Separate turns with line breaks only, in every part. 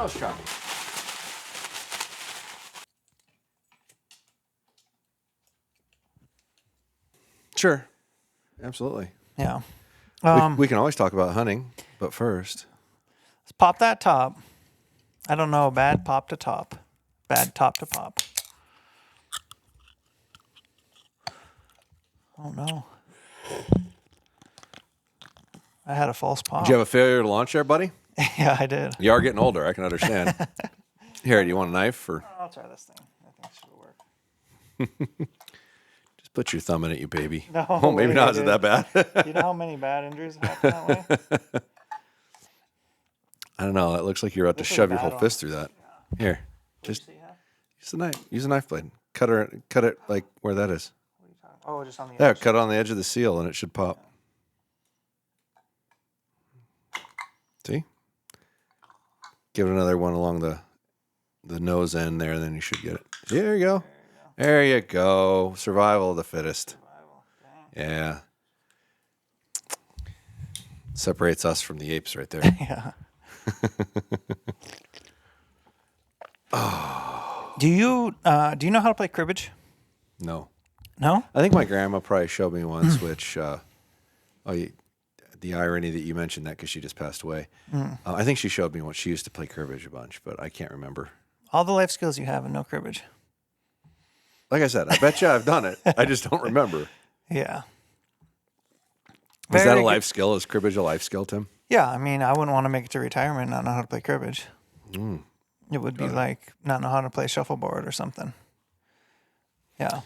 mouse trap. Sure. Absolutely.
Yeah.
We can always talk about hunting, but first.
Let's pop that top. I don't know. Bad pop to top. Bad top to pop. Oh, no. I had a false pop.
Did you have a failure to launch there, buddy?
Yeah, I did.
You are getting older. I can understand. Here, do you want a knife? Or
I'll try this thing. I think this will work.
just put your thumb in it, you baby.
No,
oh, maybe not. Is it that bad?
You know how many bad injuries happen that way?
I don't know. It looks like you're about to shove your whole fist through that. Yeah. Here, just use the knife. Use a knife blade. Cut it like where that is.
What are you talking? Oh, just on the edge.
There, cut it on the edge of the seal, and it should pop. See? Give it another one along the nose end there, and then you should get it. There you go. There you go. Survival of the fittest. Yeah. Separates us from the apes right there.
Yeah. Do you know how to play cribbage?
No.
No?
I think my grandma probably showed me once, which, the irony that you mentioned that because she just passed away. I think she showed me once. She used to play cribbage a bunch, but I can't remember.
All the life skills you have and no cribbage.
Like I said, I bet you I've done it. I just don't remember.
Yeah.
Is that a life skill? Is cribbage a life skill, Tim?
Yeah, I mean, I wouldn't want to make it to retirement and not know how to play cribbage. It would be like not know how to play shuffleboard or something. Yeah.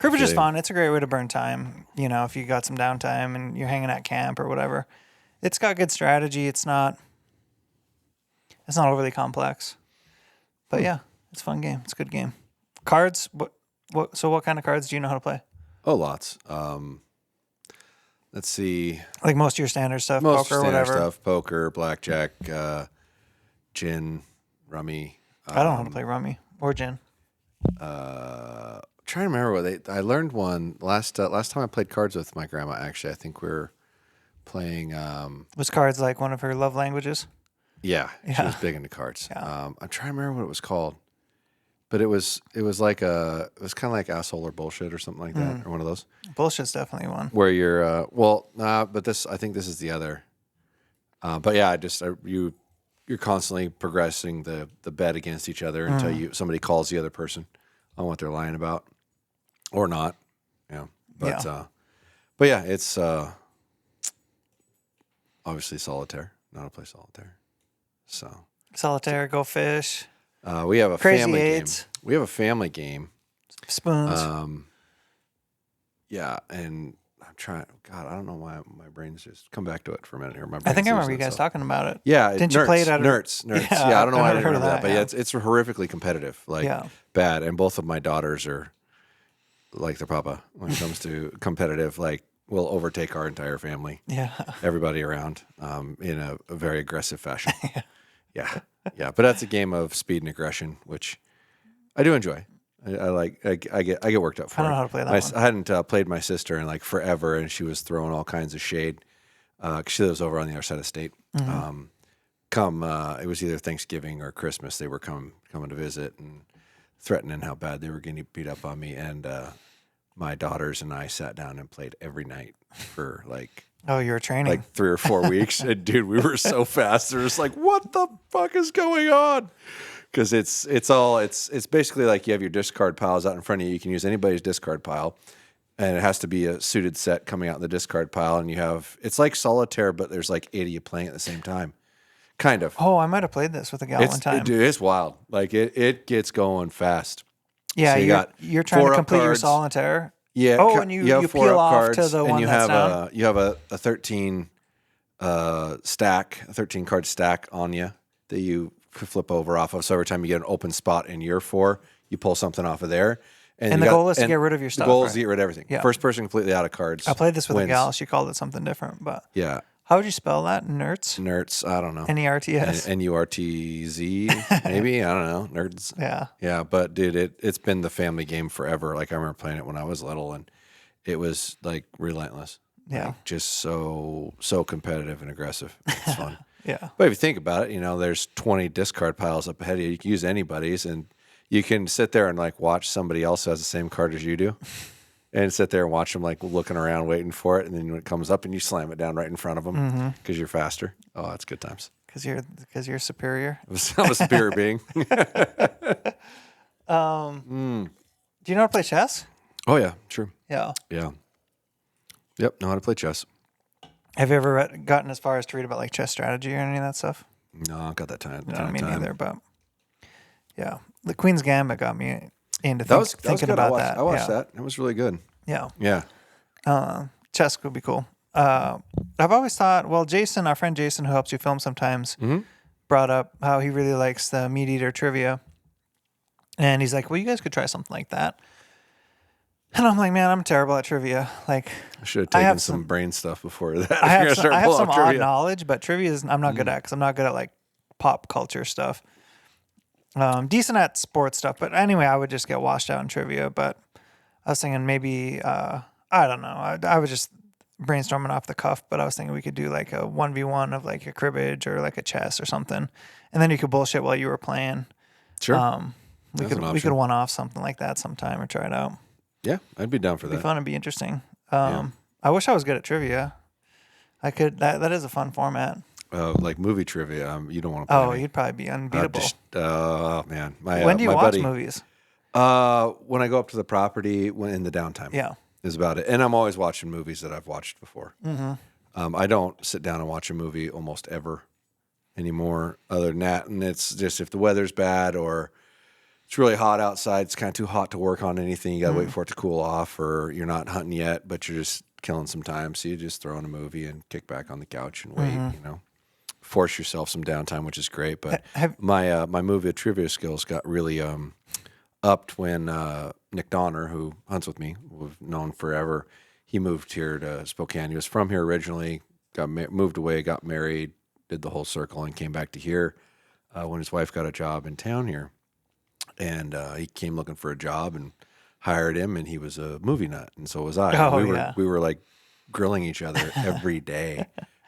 Cribbage is fun. It's a great way to burn time. You know, if you got some downtime and you're hanging at camp or whatever. It's got good strategy. It's not overly complex. But yeah, it's a fun game. It's a good game. Cards, what kind of cards do you know how to play?
Oh, lots. Let's see.
Like most of your standard stuff,
Most
poker,
standard
whatever.
stuff, poker, blackjack, gin, rummy.
I don't know how to play rummy or gin.
Trying to remember what I learned one last time I played cards with my grandma. Actually, I think we were playing.
Was cards like one of her love languages?
Yeah, she was big into cards.
Yeah.
I'm trying to remember what it was called, but it was kind of like asshole or bullshit or something like that, or one of those.
Bullshit's definitely one.
Where you're but I think this is the other. But yeah, you're constantly progressing the bet against each other until somebody calls the other person on what they're lying about or not. Yeah. But yeah, it's obviously solitaire. Know how to play solitaire. So
Solitaire, Go Fish.
we have a
Crazy
family
Eights.
game. We have a family game.
Spoons.
Yeah, and I'm trying. God, I don't know why my brain's just come back to it for a minute here. My
I think I
brain's
remember you
losing
guys
itself.
talking about it.
Yeah,
Didn't you play it at
Nerds. Yeah, I don't know why I didn't remember that, but yeah, it's horrifically competitive, like bad. And both of my daughters are like their papa when it comes to competitive. Like, will overtake our entire family.
Yeah,
everybody around in a very aggressive fashion. Yeah. But that's a game of speed and aggression, which I do enjoy. I get worked up for.
I don't know how to play that one.
I hadn't played my sister in like forever, and she was throwing all kinds of shade. 'Cause she lives over on the other side of the state. It was either Thanksgiving or Christmas. They were coming to visit and threatening how bad they were getting beat up on me. And my daughters and I sat down and played every night for like.
Oh, you were training
like 3 or 4 weeks, and dude, we were so fast. They're just like, "What the fuck is going on?" Because it's basically like you have your discard piles out in front of you. You can use anybody's discard pile, and it has to be a suited set coming out in the discard pile. And it's like solitaire, but there's like 8 of you playing at the same time, kind of.
Oh, I might have played this with a gal one time.
Dude, it's wild. Like it gets going fast.
Yeah,
so
you're trying to complete your solitaire.
Yeah.
Oh, and you peel off to the one that's down.
You have a 13 stack, a 13 card stack on you that you flip over off of. So every time you get an open spot in your 4, you pull something off of there.
And the goal is to get rid of your stuff.
The goal is to get rid of everything.
Yeah.
First person completely out of cards.
I played this with
wins.
a gal. She called it something different, but
yeah.
How would you spell that? Nerds?
Nerds. I don't know.
Nerts.
NURTZ. Maybe. I don't know. Nerds.
Yeah.
Yeah. But dude, it's been the family game forever. Like I remember playing it when I was little, and it was like relentless.
Yeah.
Like, just so competitive and aggressive. It's fun.
Yeah.
But if you think about it, you know, there's 20 discard piles up ahead of you. You can use anybody's, and you can sit there and like watch somebody else who has the same card as you do, and sit there and watch them like looking around, waiting for it. And then when it comes up, and you slam it down right in front of them because you're faster. Oh, that's good times.
Because you're superior.
I'm a superior being.
Do you know how to play chess?
Oh yeah, sure.
Yeah.
Yeah. Yep. Know how to play chess.
Have you ever gotten as far as to read about like chess strategy or any of that stuff?
No, I got that time.
No, me neither. But yeah, the Queen's Gambit got me into thinking
good.
about that.
I watched that. It was really good.
Yeah.
Yeah.
Chess would be cool. I've always thought, well, Jason, our friend Jason, who helps you film sometimes, brought up how he really likes the Meat Eater trivia. And he's like, well, you guys could try something like that. And I'm like, man, I'm terrible at trivia. Like,
I should have taken some brain stuff before that.
I have some odd knowledge, but trivia I'm not good at because I'm not good at like pop culture stuff. Decent at sports stuff, but anyway, I would just get washed out in trivia. But I was thinking maybe, I don't know. I was just brainstorming off the cuff, but I was thinking we could do like a 1v1 of like a cribbage or like a chess or something. And then you could bullshit while you were playing.
Sure.
We could one off something like that sometime or try it out.
Yeah, I'd be down for that.
It'd be fun. It'd be interesting. I wish I was good at trivia. I could. That is a fun format.
Like movie trivia, you don't want to play me.
You'd probably be unbeatable.
Oh man,
when do you watch movies?
When I go up to the property in the downtime.
Yeah,
is about it. And I'm always watching movies that I've watched before. I don't sit down and watch a movie almost ever anymore. Other than that, and it's just if the weather's bad or it's really hot outside, it's kind of too hot to work on anything. You got to wait for it to cool off, or you're not hunting yet, but you're just killing some time. So you just throw in a movie and kick back on the couch and wait. You know, force yourself some downtime, which is great. But my movie trivia skills got really upped when Nick Donner, who hunts with me, we've known forever, he moved here to Spokane. He was from here originally, moved away, got married, did the whole circle, and came back to here when his wife got a job in town here. And he came looking for a job and hired him, and he was a movie nut, and so was I. We were like grilling each other every day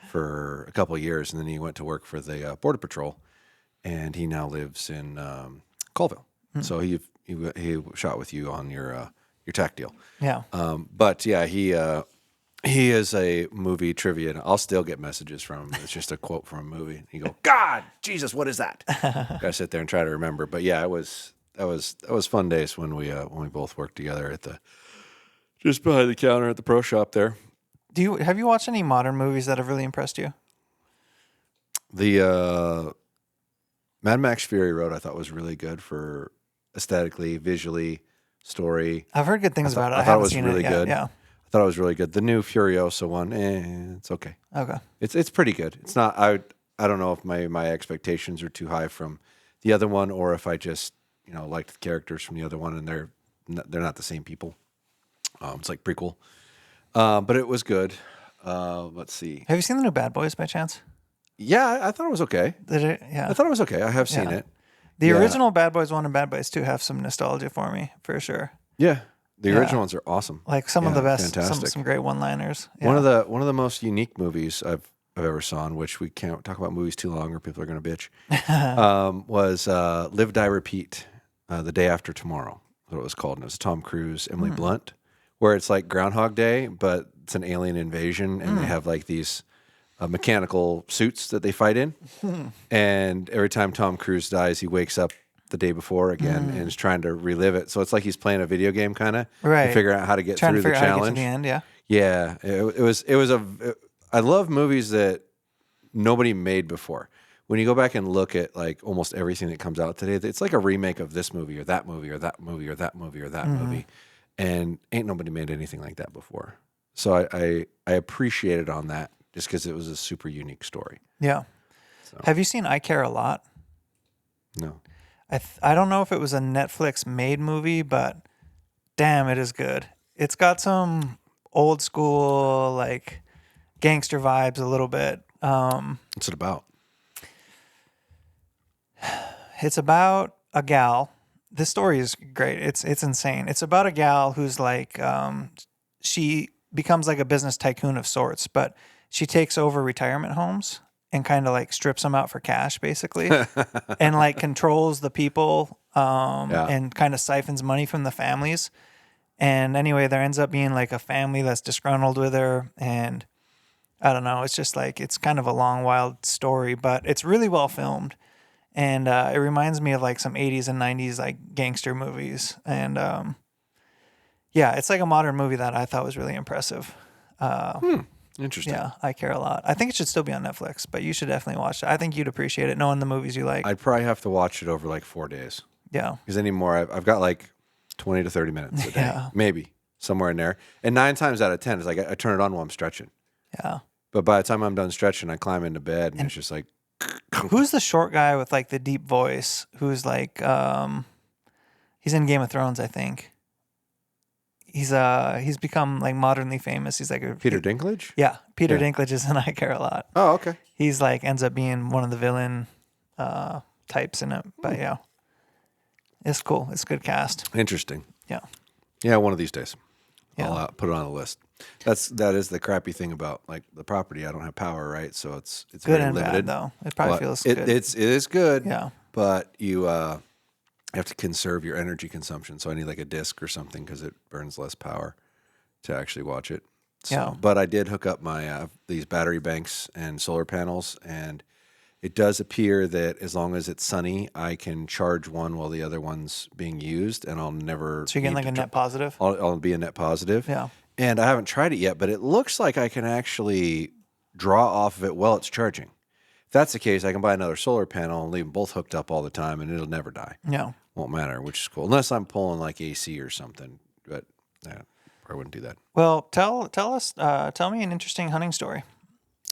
for a couple of years, and then he went to work for the Border Patrol, and he now lives in Colville. So he shot with you on your tack deal.
Yeah.
But yeah, he is a movie trivia, and I'll still get messages from him. It's just a quote from a movie. You go, God, Jesus, what is that? Gotta sit there and try to remember. But yeah, that was fun days when we both worked together at just behind the counter at the pro shop there.
Have you watched any modern movies that have really impressed you?
The Mad Max Fury Road I thought was really good for aesthetically, visually, story.
I've heard good things about it.
I thought it was really good.
Yeah.
I thought it was really good. The new Furiosa one, it's okay.
Okay.
It's pretty good. It's not. I don't know if my expectations are too high from the other one, or if I just liked the characters from the other one, and they're not the same people. It's like prequel, but it was good. Let's see.
Have you seen the new Bad Boys by chance?
Yeah, I thought it was okay.
Did it? Yeah.
I thought it was okay. I have seen it.
The original Bad Boys 1 and Bad Boys 2 have some nostalgia for me, for sure.
Yeah. The original ones are awesome.
Like some of the best, some great one-liners. Yeah.
One of the most unique movies I've ever saw, in which we can't talk about movies too long or people are going to bitch, was Live, Die, Repeat, The Day After Tomorrow. That's what it was called. And it was Tom Cruise, Emily Blunt, where it's like Groundhog Day, but it's an alien invasion, and they have like these mechanical suits that they fight in. And every time Tom Cruise dies, he wakes up the day before again and is trying to relive it. So it's like he's playing a video game kind of,
right?
To figure out how to get through the challenge.
How to get to the end, yeah.
Yeah, it was I love movies that nobody made before. When you go back and look at like almost everything that comes out today, it's like a remake of this movie or that movie or that movie or that movie or that movie, and ain't nobody made anything like that before. So I appreciate it on that just because it was a super unique story.
Yeah. So. Have you seen I Care a Lot?
No.
I don't know if it was a Netflix made movie, but damn, it is good. It's got some old school like gangster vibes a little bit.
What's it about?
It's about a gal. This story is great. It's insane. It's about a gal who's like she becomes like a business tycoon of sorts, but she takes over retirement homes and kind of like strips them out for cash, basically, and like controls the people and kind of siphons money from the families. And anyway, there ends up being like a family that's disgruntled with her, and I don't know. It's just like, it's kind of a long, wild story, but it's really well filmed. And it reminds me of like some 80s and 90s like gangster movies. And yeah, it's like a modern movie that I thought was really impressive.
Interesting.
Yeah, I care a lot. I think it should still be on Netflix, but you should definitely watch it. I think you'd appreciate it, knowing the movies you like.
I'd probably have to watch it over like 4 days.
Yeah.
Because anymore, I've got like 20 to 30 minutes a day.
Yeah.
Maybe. Somewhere in there. And 9 times out of 10, it's like I turn it on while I'm stretching.
Yeah.
But by the time I'm done stretching, I climb into bed and it's just like...
Who's the short guy with like the deep voice? Who's like, he's in Game of Thrones, I think. He's become like modernly famous. He's like
Peter Dinklage?
Yeah, Peter Dinklage is in I Care a Lot.
Oh, okay.
He's like ends up being one of the villain types in it. But yeah, it's cool. It's a good cast.
Interesting.
Yeah.
Yeah, one of these days.
Yeah.
I'll put it on the list. That is the crappy thing about like the property. I don't have power, right? So it's
Good
very
and
limited.
bad though. It probably feels good.
It is good.
Yeah.
But you have to conserve your energy consumption. So I need like a disc or something because it burns less power to actually watch it. So,
Yeah.
But I did hook up my these battery banks and solar panels, and it does appear that as long as it's sunny, I can charge one while the other one's being used, and I'll never.
So you're getting like a net positive?
I'll be a net positive.
Yeah.
And I haven't tried it yet, but it looks like I can actually draw off of it while it's charging. If that's the case, I can buy another solar panel and leave them both hooked up all the time, and it'll never die.
Yeah.
Won't matter, which is cool. Unless I'm pulling like AC or something, but yeah, I wouldn't do that.
Well, tell me an interesting hunting story.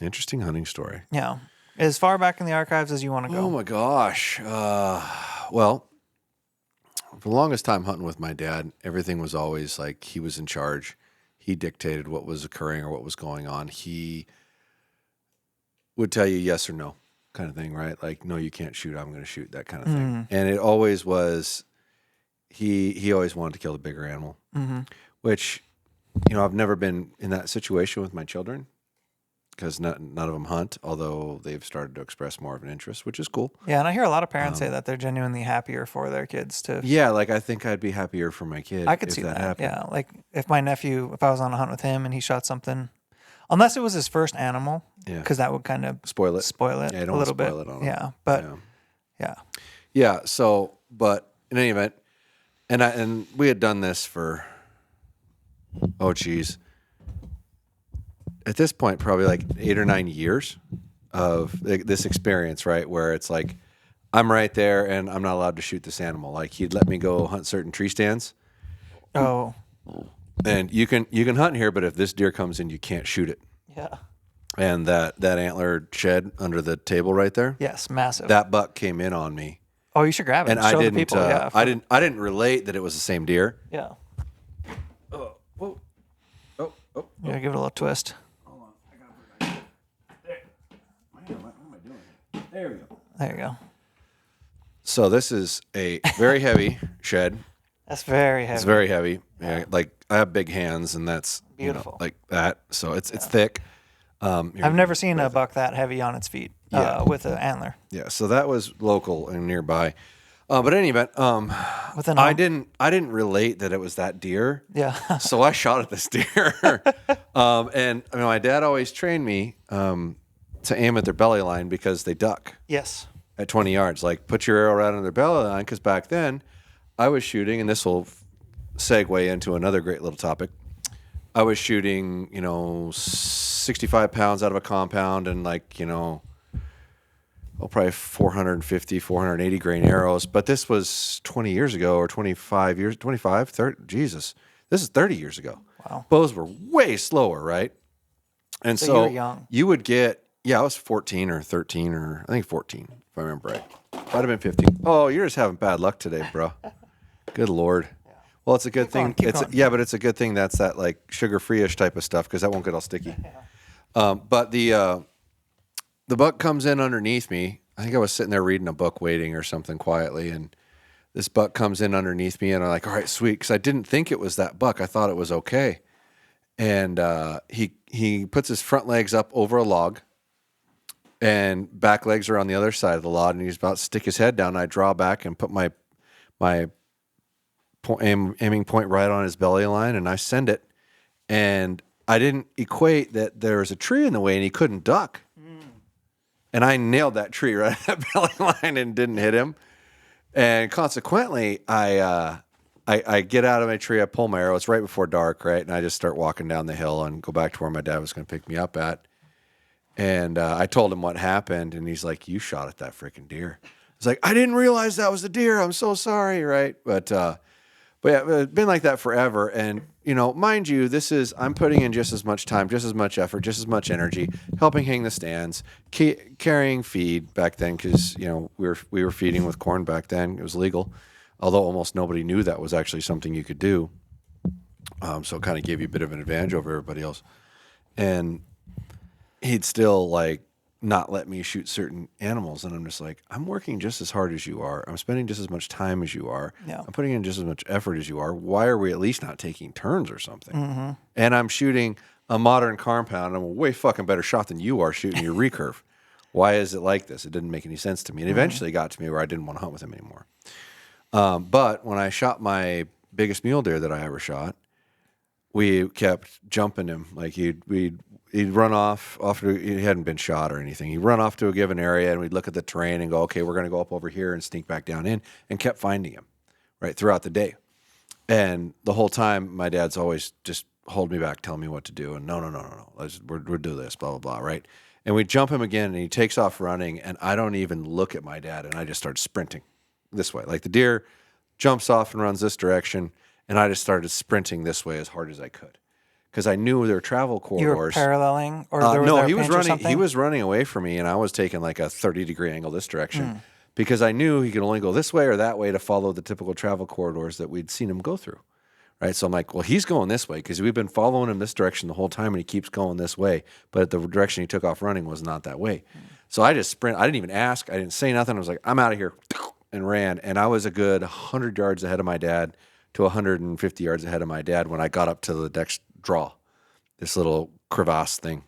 Interesting hunting story.
Yeah. As far back in the archives as you want to go.
Oh my gosh. Well, for the longest time hunting with my dad, everything was always like he was in charge. He dictated what was occurring or what was going on. He would tell you yes or no kind of thing, right? Like, no, you can't shoot. I'm going to shoot, that kind of thing. And it always was, he always wanted to kill the bigger animal, which, you know, I've never been in that situation with my children because none of them hunt, although they've started to express more of an interest, which is cool.
Yeah, and I hear a lot of parents say that they're genuinely happier for their kids to.
Yeah, like I think I'd be happier for my kid.
I could see that.
happened.
Yeah, like if my nephew, if I was on a hunt with him and he shot something, unless it was his first animal, because that would kind of
Spoil it.
Yeah,
I don't
a little bit.
spoil it on him.
Yeah, but
Yeah.
yeah,
Yeah. So, but in any event, and we had done this for, oh geez, at this point probably like 8 or 9 years of this experience, right? Where it's like I'm right there and I'm not allowed to shoot this animal. Like he'd let me go hunt certain tree stands.
Oh,
And you can hunt here, but if this deer comes in, you can't shoot it.
yeah,
And that antler shed under the table right there,
yes, massive.
that buck came in on me.
Oh, you should grab it.
And
Show
I didn't.
the people.
I didn't relate that it was the same deer.
Yeah.
Oh, whoa. Oh.
Yeah, give it a little twist.
Hold on. I gotta put it there. What am I doing? There we go.
There you go.
So this is a very heavy shed.
That's very heavy.
It's very heavy. Yeah, like I have big hands, and that's
Beautiful.
like that. So it's thick.
I've never seen a buck that heavy on its feet with an antler.
Yeah. So that was local and nearby. But in any event,
With an
I didn't relate that it was that deer.
Yeah.
So I shot at this deer. And I mean, my dad always trained me to aim at their belly line because they duck
Yes.
at 20 yards. Like put your arrow right on their belly line, because back then I was shooting, and this will segue into another great little topic. I was shooting, 65 pounds out of a compound and probably 450, 480 grain arrows. But this was 20 years ago or 25 years, 25, 30, Jesus. This is 30 years ago.
Wow.
Bows were way slower, right? And
So you were young.
you would get, I was 14 or 13 or I think 14, if I remember right. Might have been 15. Oh, you're just having bad luck today, bro. Good Lord. Well, it's a good thing.
Keep going.
Yeah, but it's a good thing that's that like sugar-free-ish type of stuff because that won't get all sticky. But the buck comes in underneath me. I think I was sitting there reading a book, waiting or something quietly, and this buck comes in underneath me, and I'm like, all right, sweet, because I didn't think it was that buck. I thought it was okay. and he puts his front legs up over a log, and back legs are on the other side of the log, and he's about to stick his head down. And I draw back and put my aiming point right on his belly line, and I send it. And I didn't equate that there was a tree in the way, and he couldn't duck. And I nailed that tree right at that belly line and didn't hit him. And consequently, I get out of my tree, I pull my arrow. It's right before dark, right? And I just start walking down the hill and go back to where my dad was going to pick me up at. And I told him what happened, and he's like, "You shot at that freaking deer." I was like, "I didn't realize that was a deer. I'm so sorry," right? But yeah, it's been like that forever. And mind you, I'm putting in just as much time, just as much effort, just as much energy, helping hang the stands, carrying feed back then, because we were feeding with corn back then. It was legal, although almost nobody knew that was actually something you could do. So it kind of gave you a bit of an advantage over everybody else. And he'd still not let me shoot certain animals, and I'm just like, I'm working just as hard as you are. I'm spending just as much time as you are.
Yeah.
I'm putting in just as much effort as you are. Why are we at least not taking turns or something?
Mm-hmm.
And I'm shooting a modern compound. I'm a way fucking better shot than you are shooting your recurve. Why is it like this? It didn't make any sense to me. And eventually got to me where I didn't want to hunt with him anymore. But when I shot my biggest mule deer that I ever shot, we kept jumping him. Like he'd run off to, he hadn't been shot or anything. He'd run off to a given area, and we'd look at the terrain and go, okay, we're going to go up over here and sneak back down in, and kept finding him right throughout the day. And the whole time, my dad's always just hold me back, tell me what to do. And no. We'll do this, blah, blah, blah, right? And we jump him again, and he takes off running, and I don't even look at my dad, and I just start sprinting this way. Like the deer jumps off and runs this direction, and I just started sprinting this way as hard as I could. Because I knew their travel corridors.
You were paralleling, or
no, he was running. He was running away from me, and I was taking like a 30-degree angle this direction, because I knew he could only go this way or that way to follow the typical travel corridors that we'd seen him go through. Right, so I'm like, well, he's going this way because we've been following him this direction the whole time, and he keeps going this way. But the direction he took off running was not that way. So I just sprint. I didn't even ask. I didn't say nothing. I was like, I'm out of here, and ran. And I was a good 100 yards ahead of my dad to 150 yards ahead of my dad when I got up to the next draw, this little crevasse thing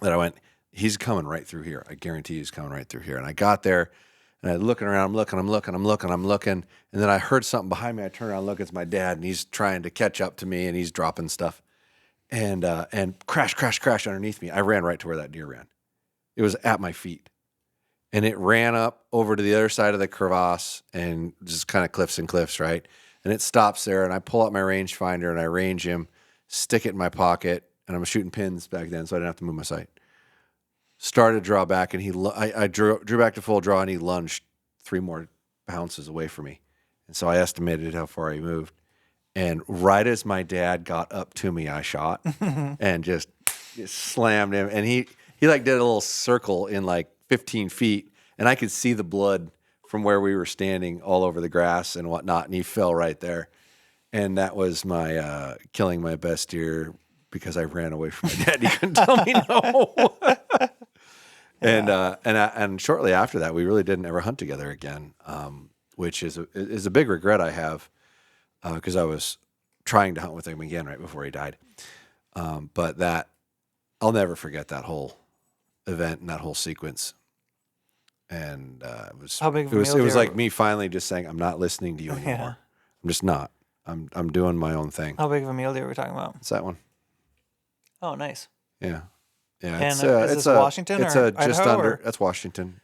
that I went, he's coming right through here. I guarantee he's coming right through here. And I got there, and I'm looking around, I'm looking. And then I heard something behind me. I turn around, look, it's my dad, and he's trying to catch up to me, and he's dropping stuff. And crash underneath me. I ran right to where that deer ran. It was at my feet. And it ran up over to the other side of the crevasse, and just kind of cliffs, right? And it stops there, and I pull out my rangefinder, and I range him, stick it in my pocket, and I'm shooting pins back then, so I didn't have to move my sight. Started to draw back, and I drew back to full draw, and he lunged 3 more bounces away from me. And so I estimated how far he moved. And right as my dad got up to me, I shot and just slammed him. And he did a little circle in 15 feet, and I could see the blood from where we were standing all over the grass and whatnot, and he fell right there. And that was my killing my best deer because I ran away from my dad. He couldn't tell me no. And shortly after that, we really didn't ever hunt together again, which is a big regret I have, because I was trying to hunt with him again right before he died. But that I'll never forget that whole event and that whole sequence. And it was like me finally just saying, I'm not listening to you anymore. Yeah. I'm just not. I'm doing my own thing.
How big of a mule deer are we talking about?
It's that one.
Oh, nice.
Yeah. Yeah.
And is this Washington or
just
Idaho,
under. That's Washington.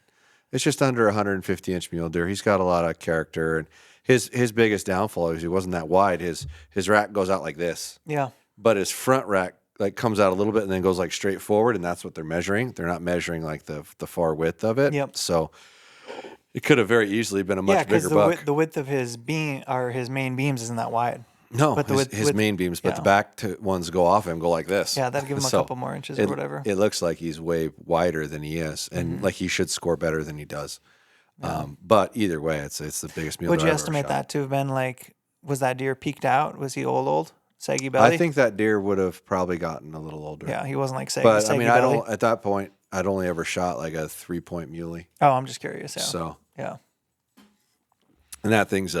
It's just under 150-inch mule deer. He's got a lot of character, and his biggest downfall is he wasn't that wide. His rack goes out like this.
Yeah.
But his front rack comes out a little bit and then goes straight forward, and that's what they're measuring. They're not measuring the far width of it.
Yep.
So it could have very easily been a much bigger buck.
The width of his beam or his main beams isn't that wide.
No, but his main beams, but the back ones go off him, go like this.
Yeah, that'd give him a couple more inches or whatever.
It looks like he's way wider than he is, and like he should score better than he does. Yeah. But either way, it's the biggest mule.
Would you estimate that to have been was that deer peaked out? Was he old? Saggy belly?
I think that deer would have probably gotten a little older.
Yeah, he wasn't saggy.
But
saggy
I
belly.
don't. At that point, I'd only ever shot a 3-point muley.
Oh, I'm just curious. Yeah.
So
yeah,
and that thing's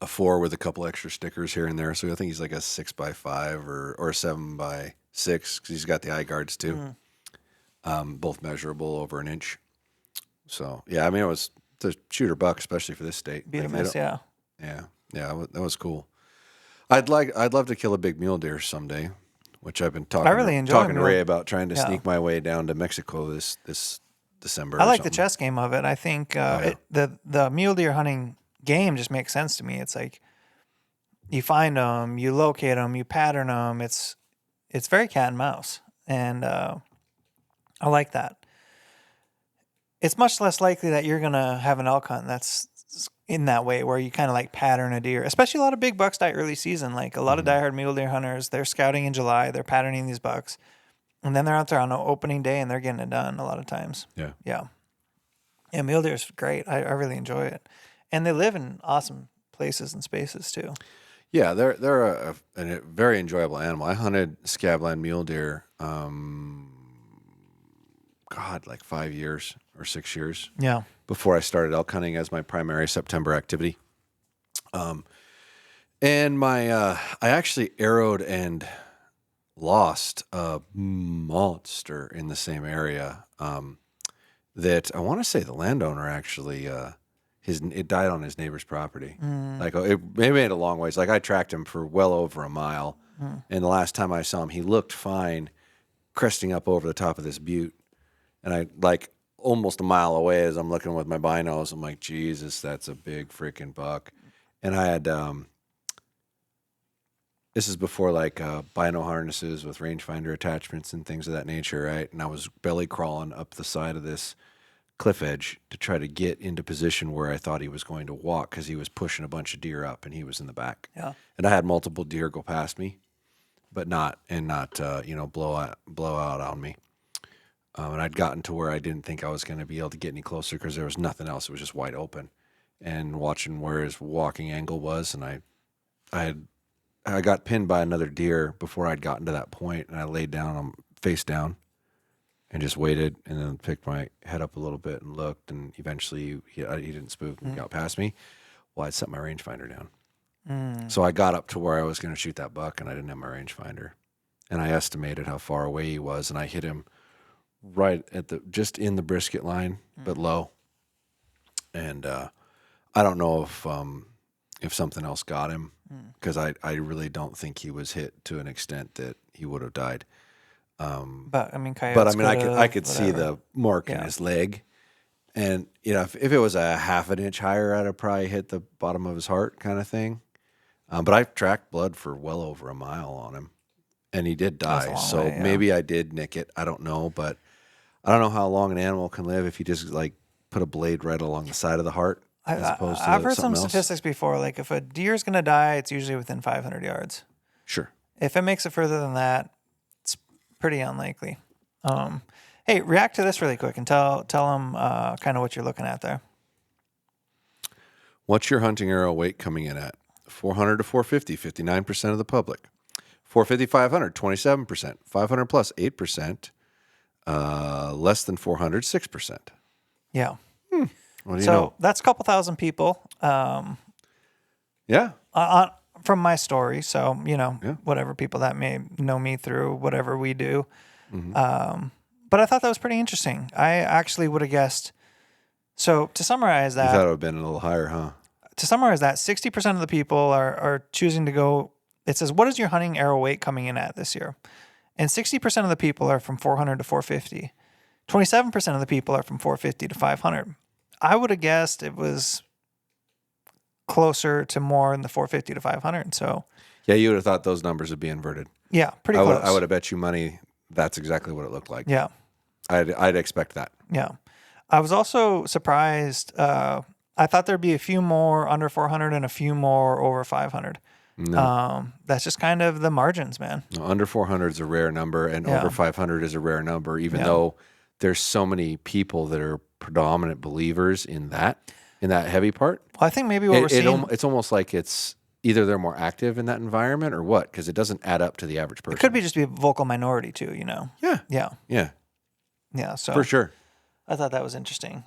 a 4 with a couple extra stickers here and there. So I think he's like a 6x5 or a 7x6 because he's got the eye guards too. Both measurable over an inch. So yeah, I mean, it was the shooter buck, especially for this state.
Beat him, yeah.
Yeah, that was cool. I'd love to kill a big mule deer someday, which I've been talking to Ray about trying to sneak my way down to Mexico this December.
I like the chess game of it. I think the mule deer hunting game just makes sense to me. It's like you find them, you locate them, you pattern them. It's very cat and mouse, and I like that. It's much less likely that you're gonna have an elk hunt that's in that way, where you kind of like pattern a deer. Especially a lot of big bucks die early season. Like a lot of diehard mule deer hunters, they're scouting in July, they're patterning these bucks, and then they're out there on opening day and they're getting it done a lot of times. Yeah. Mule deer is great. I really enjoy it, and they live in awesome places and spaces too.
Yeah, they're a very enjoyable animal. I hunted scabland mule deer, like 5 years or 6 years.
Yeah.
Before I started elk hunting as my primary September activity. And I actually arrowed and lost a monster in the same area. That I want to say the landowner actually, it died on his neighbor's property. Like it made it a long ways. Like I tracked him for well over a mile. And the last time I saw him, he looked fine, cresting up over the top of this butte. And I almost a mile away as I'm looking with my binos, I'm like, Jesus, that's a big freaking buck. And I had, this is before bino harnesses with rangefinder attachments and things of that nature, right? And I was belly crawling up the side of this cliff edge to try to get into position where I thought he was going to walk because he was pushing a bunch of deer up and he was in the back.
Yeah.
And I had multiple deer go past me, but not blow out on me. And I'd gotten to where I didn't think I was going to be able to get any closer because there was nothing else. It was just wide open. And watching where his walking angle was, and I got pinned by another deer before I'd gotten to that point, and I laid down, face down, and just waited, and then picked my head up a little bit and looked, and eventually he didn't spook and got past me. Well, I'd set my rangefinder down. So I got up to where I was going to shoot that buck, and I didn't have my rangefinder. And I estimated how far away he was, and I hit him right at just in the brisket line, but low. And I don't know if something else got him, because I really don't think he was hit to an extent that he would have died.
But I mean,
I could see the mark in his leg, and if it was a half an inch higher, I'd have probably hit the bottom of his heart, kind of thing. But I've tracked blood for well over a mile on him, and he did die. So maybe I did nick it. I don't know, but I don't know how long an animal can live if you just put a blade right along the side of the heart.
I've heard some statistics before. Like if a deer's going to die, it's usually within 500 yards.
Sure.
If it makes it further than that, it's pretty unlikely. Hey, react to this really quick and tell them kind of what you're looking at there.
What's your hunting arrow weight coming in at? 400 to 450, 59% of the public. 450, 500, 27%. 500 plus, 8%. Less than 400, 6%.
Yeah.
What do you know?
That's a couple thousand people.
Yeah.
From my story. So, whatever people that may know me through whatever we do. But I thought that was pretty interesting. I actually would have guessed. So to summarize that.
You thought it would have been a little higher, huh?
To summarize that, 60% of the people are choosing to go. It says, what is your hunting arrow weight coming in at this year? And 60% of the people are from 400 to 450. 27% of the people are from 450 to 500. I would have guessed it was closer to more in the 450 to 500. So,
yeah, you would have thought those numbers would be inverted.
Yeah, pretty close.
I would have bet you money that's exactly what it looked like.
Yeah.
I'd expect that.
Yeah. I was also surprised. I thought there'd be a few more under 400 and a few more over 500.
No.
That's just kind of the margins, man.
No, under 400 is a rare number, and over 500 is a rare number, even though there's so many people that are predominant believers in that heavy part.
Well, I think maybe what we're seeing...
It's almost like it's either they're more active in that environment or what, because it doesn't add up to the average person.
It could be just be a vocal minority too,
Yeah.
Yeah.
Yeah.
Yeah, so...
For sure.
I thought that was interesting.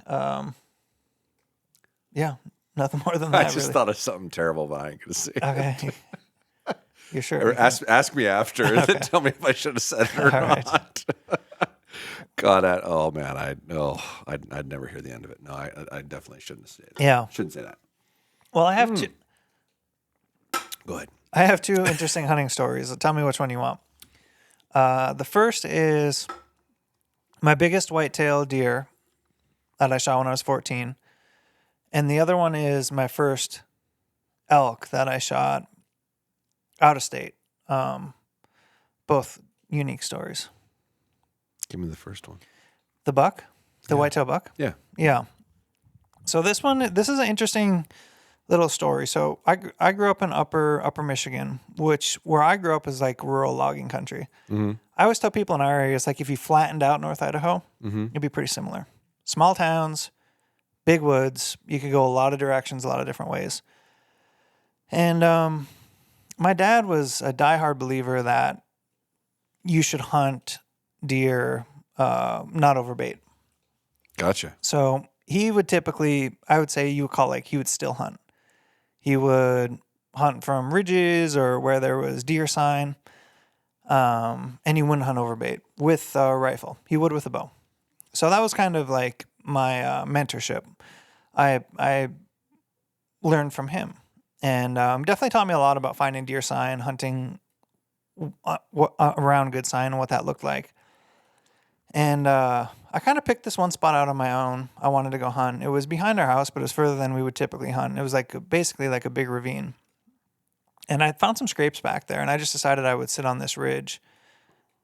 Yeah. Nothing more than
I
that.
just thought of something terrible, but I ain't gonna say it.
Okay. You're sure?
Or ask me after, and then tell me if I should have said it or not. God, I'd never hear the end of it. No, I definitely shouldn't say that.
Yeah.
Shouldn't say that.
Well, I have two.
Go ahead.
I have two interesting hunting stories. Tell me which one you want. The first is my biggest whitetail deer that I shot when I was 14. And the other one is my first elk that I shot out of state. Both unique stories.
Give me the first one.
The buck? The whitetail buck?
Yeah.
Yeah. So this is an interesting little story. So I grew up in upper Michigan, where I grew up is like rural logging country. Mm-hmm. I always tell people in our area, it's like if you flattened out North Idaho, it'd be pretty similar. Small towns, big woods. You could go a lot of directions, a lot of different ways. And my dad was a diehard believer that you should hunt deer not over bait.
Gotcha.
So he would typically, I would say you would call he would still hunt. He would hunt from ridges or where there was deer sign, and he wouldn't hunt over bait with a rifle. He would with a bow. So that was kind of like my mentorship. I learned from him, and definitely taught me a lot about finding deer sign, hunting around good sign, and what that looked like. And I kind of picked this one spot out on my own. I wanted to go hunt. It was behind our house, but it was further than we would typically hunt. It was basically like a big ravine. And I found some scrapes back there, and I just decided I would sit on this ridge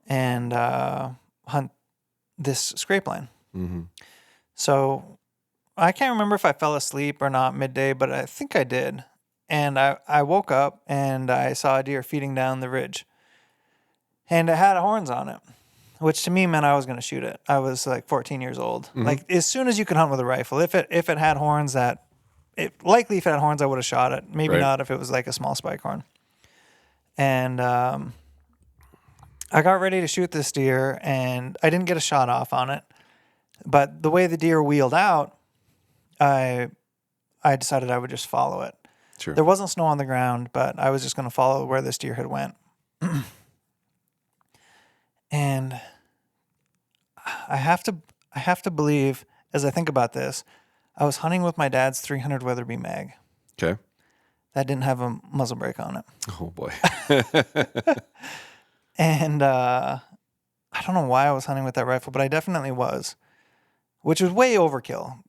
and hunt this scrape line. Mm-hmm. So I can't remember if I fell asleep or not midday, but I think I did. And I woke up and I saw a deer feeding down the ridge. And it had horns on it, which to me meant I was going to shoot it. I was like 14 years old. Mm-hmm. Like as soon as you could hunt with a rifle, if it had horns, if it had horns, I would have shot it. Maybe not if it was like a small spike horn. And I got ready to shoot this deer, and I didn't get a shot off on it. But the way the deer wheeled out, I decided I would just follow it. Sure. There wasn't snow on the ground, but I was just going to follow where this deer had went. And I have to believe, as I think about this, I was hunting with my dad's 300 Weatherby mag.
Okay.
That didn't have a muzzle brake on it.
Oh boy.
And I don't know why I was hunting with that rifle, but I definitely was, which was way overkill.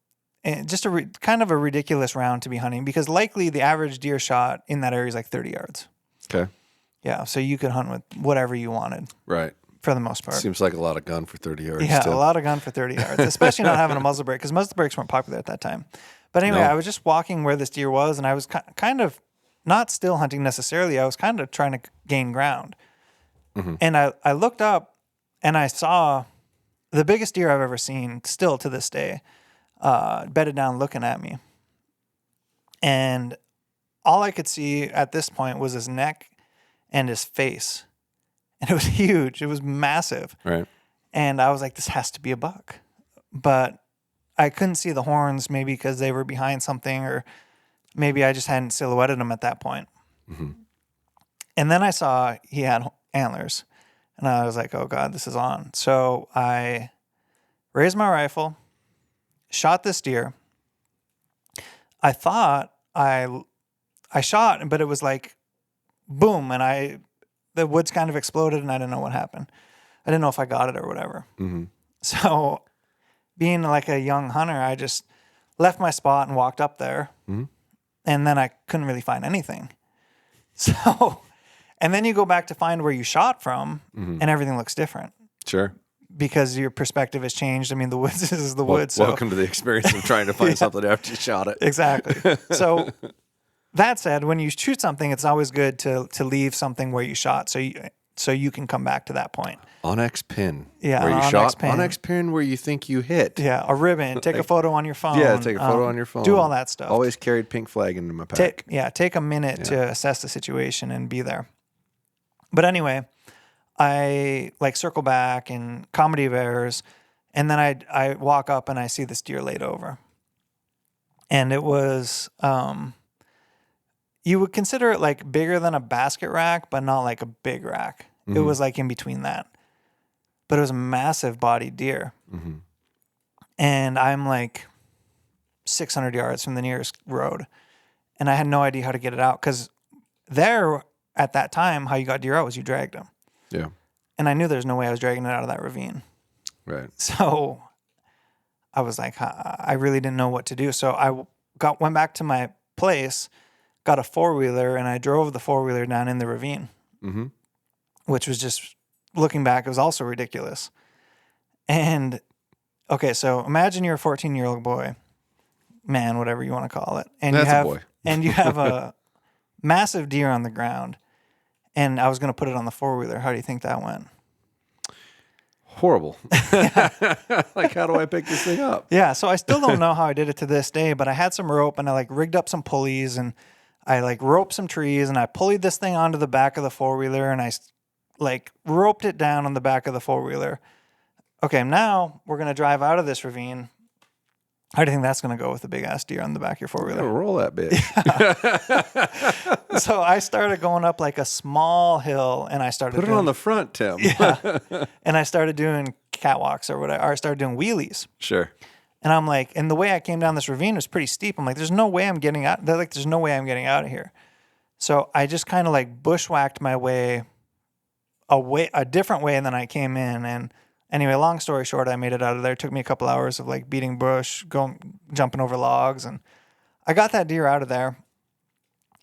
And just kind of a ridiculous round to be hunting, because likely the average deer shot in that area is like 30 yards.
Okay.
Yeah, so you could hunt with whatever you wanted.
Right.
For the most part.
Seems like a lot of gun for 30 yards.
Yeah,
still.
A lot of gun for 30 yards, especially not having a muzzle brake, because muzzle brakes weren't popular at that time. But anyway, I was just walking where this deer was, and I was kind of not still hunting necessarily. I was kind of trying to gain ground. Mm-hmm. And I looked up, and I saw the biggest deer I've ever seen, still to this day, bedded down looking at me. And all I could see at this point was his neck and his face. And it was huge. It was massive.
Right.
And I was like, this has to be a buck. But I couldn't see the horns, maybe because they were behind something, or maybe I just hadn't silhouetted them at that point. Mm-hmm. And then I saw he had antlers. And I was like, oh, God, this is on. So I raised my rifle, shot this deer. I thought I shot, but it was like, boom, and the woods kind of exploded, and I didn't know what happened. I didn't know if I got it or whatever. Mm-hmm. So being like a young hunter, I just left my spot and walked up there. Mm-hmm. And then I couldn't really find anything. So, and then you go back to find where you shot from, mm-hmm. and everything looks different.
Sure.
Because your perspective has changed. I mean, the woods is the woods. So.
Welcome to the experience of trying to find something after you shot it.
Exactly. So that said, when you shoot something, it's always good to leave something where you shot, so you can come back to that point.
Onyx pin.
Yeah,
where you shot. Onyx pin where you think you hit.
Yeah, a ribbon. Take a photo on your phone.
Yeah, take a photo on your phone.
Do all that stuff.
Always carried pink flag into my pack.
Take a minute to assess the situation and be there. But anyway, I circle back and comedy of errors, and then I walk up and I see this deer laid over. And it was, you would consider it like bigger than a basket rack, but not like a big rack. It was like in between that. But it was a massive bodied deer. And I'm like 600 yards from the nearest road. And I had no idea how to get it out because there at that time, how you got deer out was you dragged them.
Yeah.
And I knew there's no way I was dragging it out of that ravine.
Right.
So I was like, I really didn't know what to do. So I went back to my place, got a 4-wheeler, and I drove the 4-wheeler down in the ravine, which was just, looking back, it was also ridiculous. And, okay, so imagine you're a 14-year-old boy, man, whatever you want to call it. And
That's a boy.
And you have a massive deer on the ground, and I was going to put it on the 4-wheeler. How do you think that went?
Horrible. Like, how do I pick this thing up?
Yeah, so I still don't know how I did it to this day, but I had some rope and I like rigged up some pulleys and I like roped some trees and I pulleyed this thing onto the back of the 4-wheeler and I like roped it down on the back of the 4-wheeler. Okay, now we're going to drive out of this ravine. How do you think that's going to go with a big ass deer on the back of your 4-wheeler?
Roll that bitch.
So I started going up like a small hill and I started
Put it on the front, Tim.
Yeah. And I started doing catwalks or whatever. Or I started doing wheelies.
Sure.
And I'm like, and the way I came down this ravine was pretty steep. I'm like, there's no way I'm getting out. They're like, there's no way I'm getting out of here. So I just kind of like bushwhacked my way a different way than I came in. And anyway, long story short, I made it out of there. It took me a couple hours of like beating bush, jumping over logs. And I got that deer out of there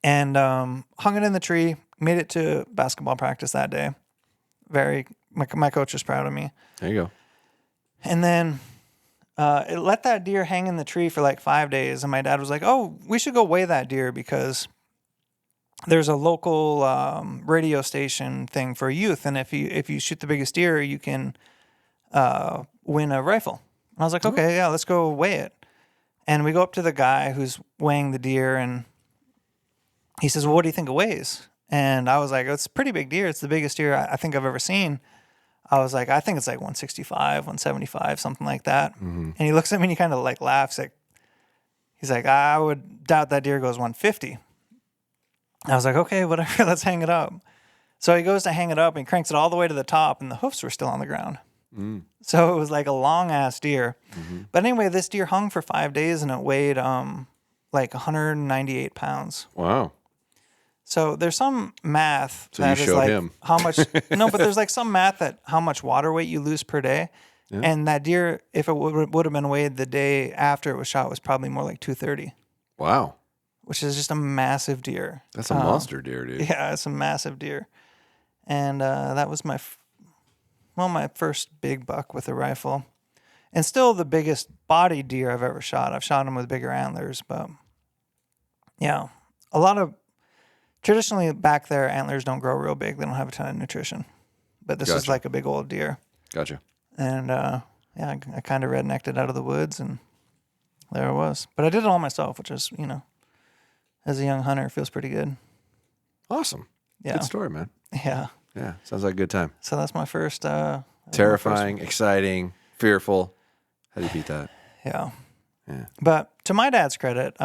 and hung it in the tree, made it to basketball practice that day. My coach was proud of me.
There you go.
And then it let that deer hang in the tree for like 5 days. And my dad was like, oh, we should go weigh that deer because there's a local radio station thing for youth. And if you shoot the biggest deer, you can win a rifle. And I was like, okay, yeah, let's go weigh it. And we go up to the guy who's weighing the deer and he says, well, what do you think it weighs? And I was like, it's a pretty big deer. It's the biggest deer I think I've ever seen. I was like, I think it's like 165, 175, something like that. And he looks at me and he kind of like laughs. He's like, I would doubt that deer goes 150. I was like, okay, whatever, let's hang it up. So he goes to hang it up and cranks it all the way to the top and the hoofs were still on the ground. So it was like a long ass deer. But anyway, this deer hung for 5 days and it weighed like 198 pounds.
Wow.
So there's some math
So
that
you
is
showed
like
him.
how much, no, but there's like some math that how much water weight you lose per day.
Yeah.
And that deer, if it would have been weighed the day after it was shot, was probably more like 230.
Wow.
Which is just a massive deer.
That's a monster deer, dude.
Yeah, it's a massive deer. And that was my first big buck with a rifle. And still the biggest body deer I've ever shot. I've shot them with bigger antlers, but yeah, traditionally back there, antlers don't grow real big. They don't have a ton of nutrition. But this is like a big old deer.
Gotcha.
And yeah, I kind of rednecked it out of the woods and there it was. But I did it all myself, which is, as a young hunter, feels pretty good.
Awesome.
Yeah.
Good story, man.
Yeah.
Yeah. Sounds like a good time.
So that's my first.
Terrifying, exciting, fearful. How do you beat that?
Yeah.
Yeah.
But to my dad's credit,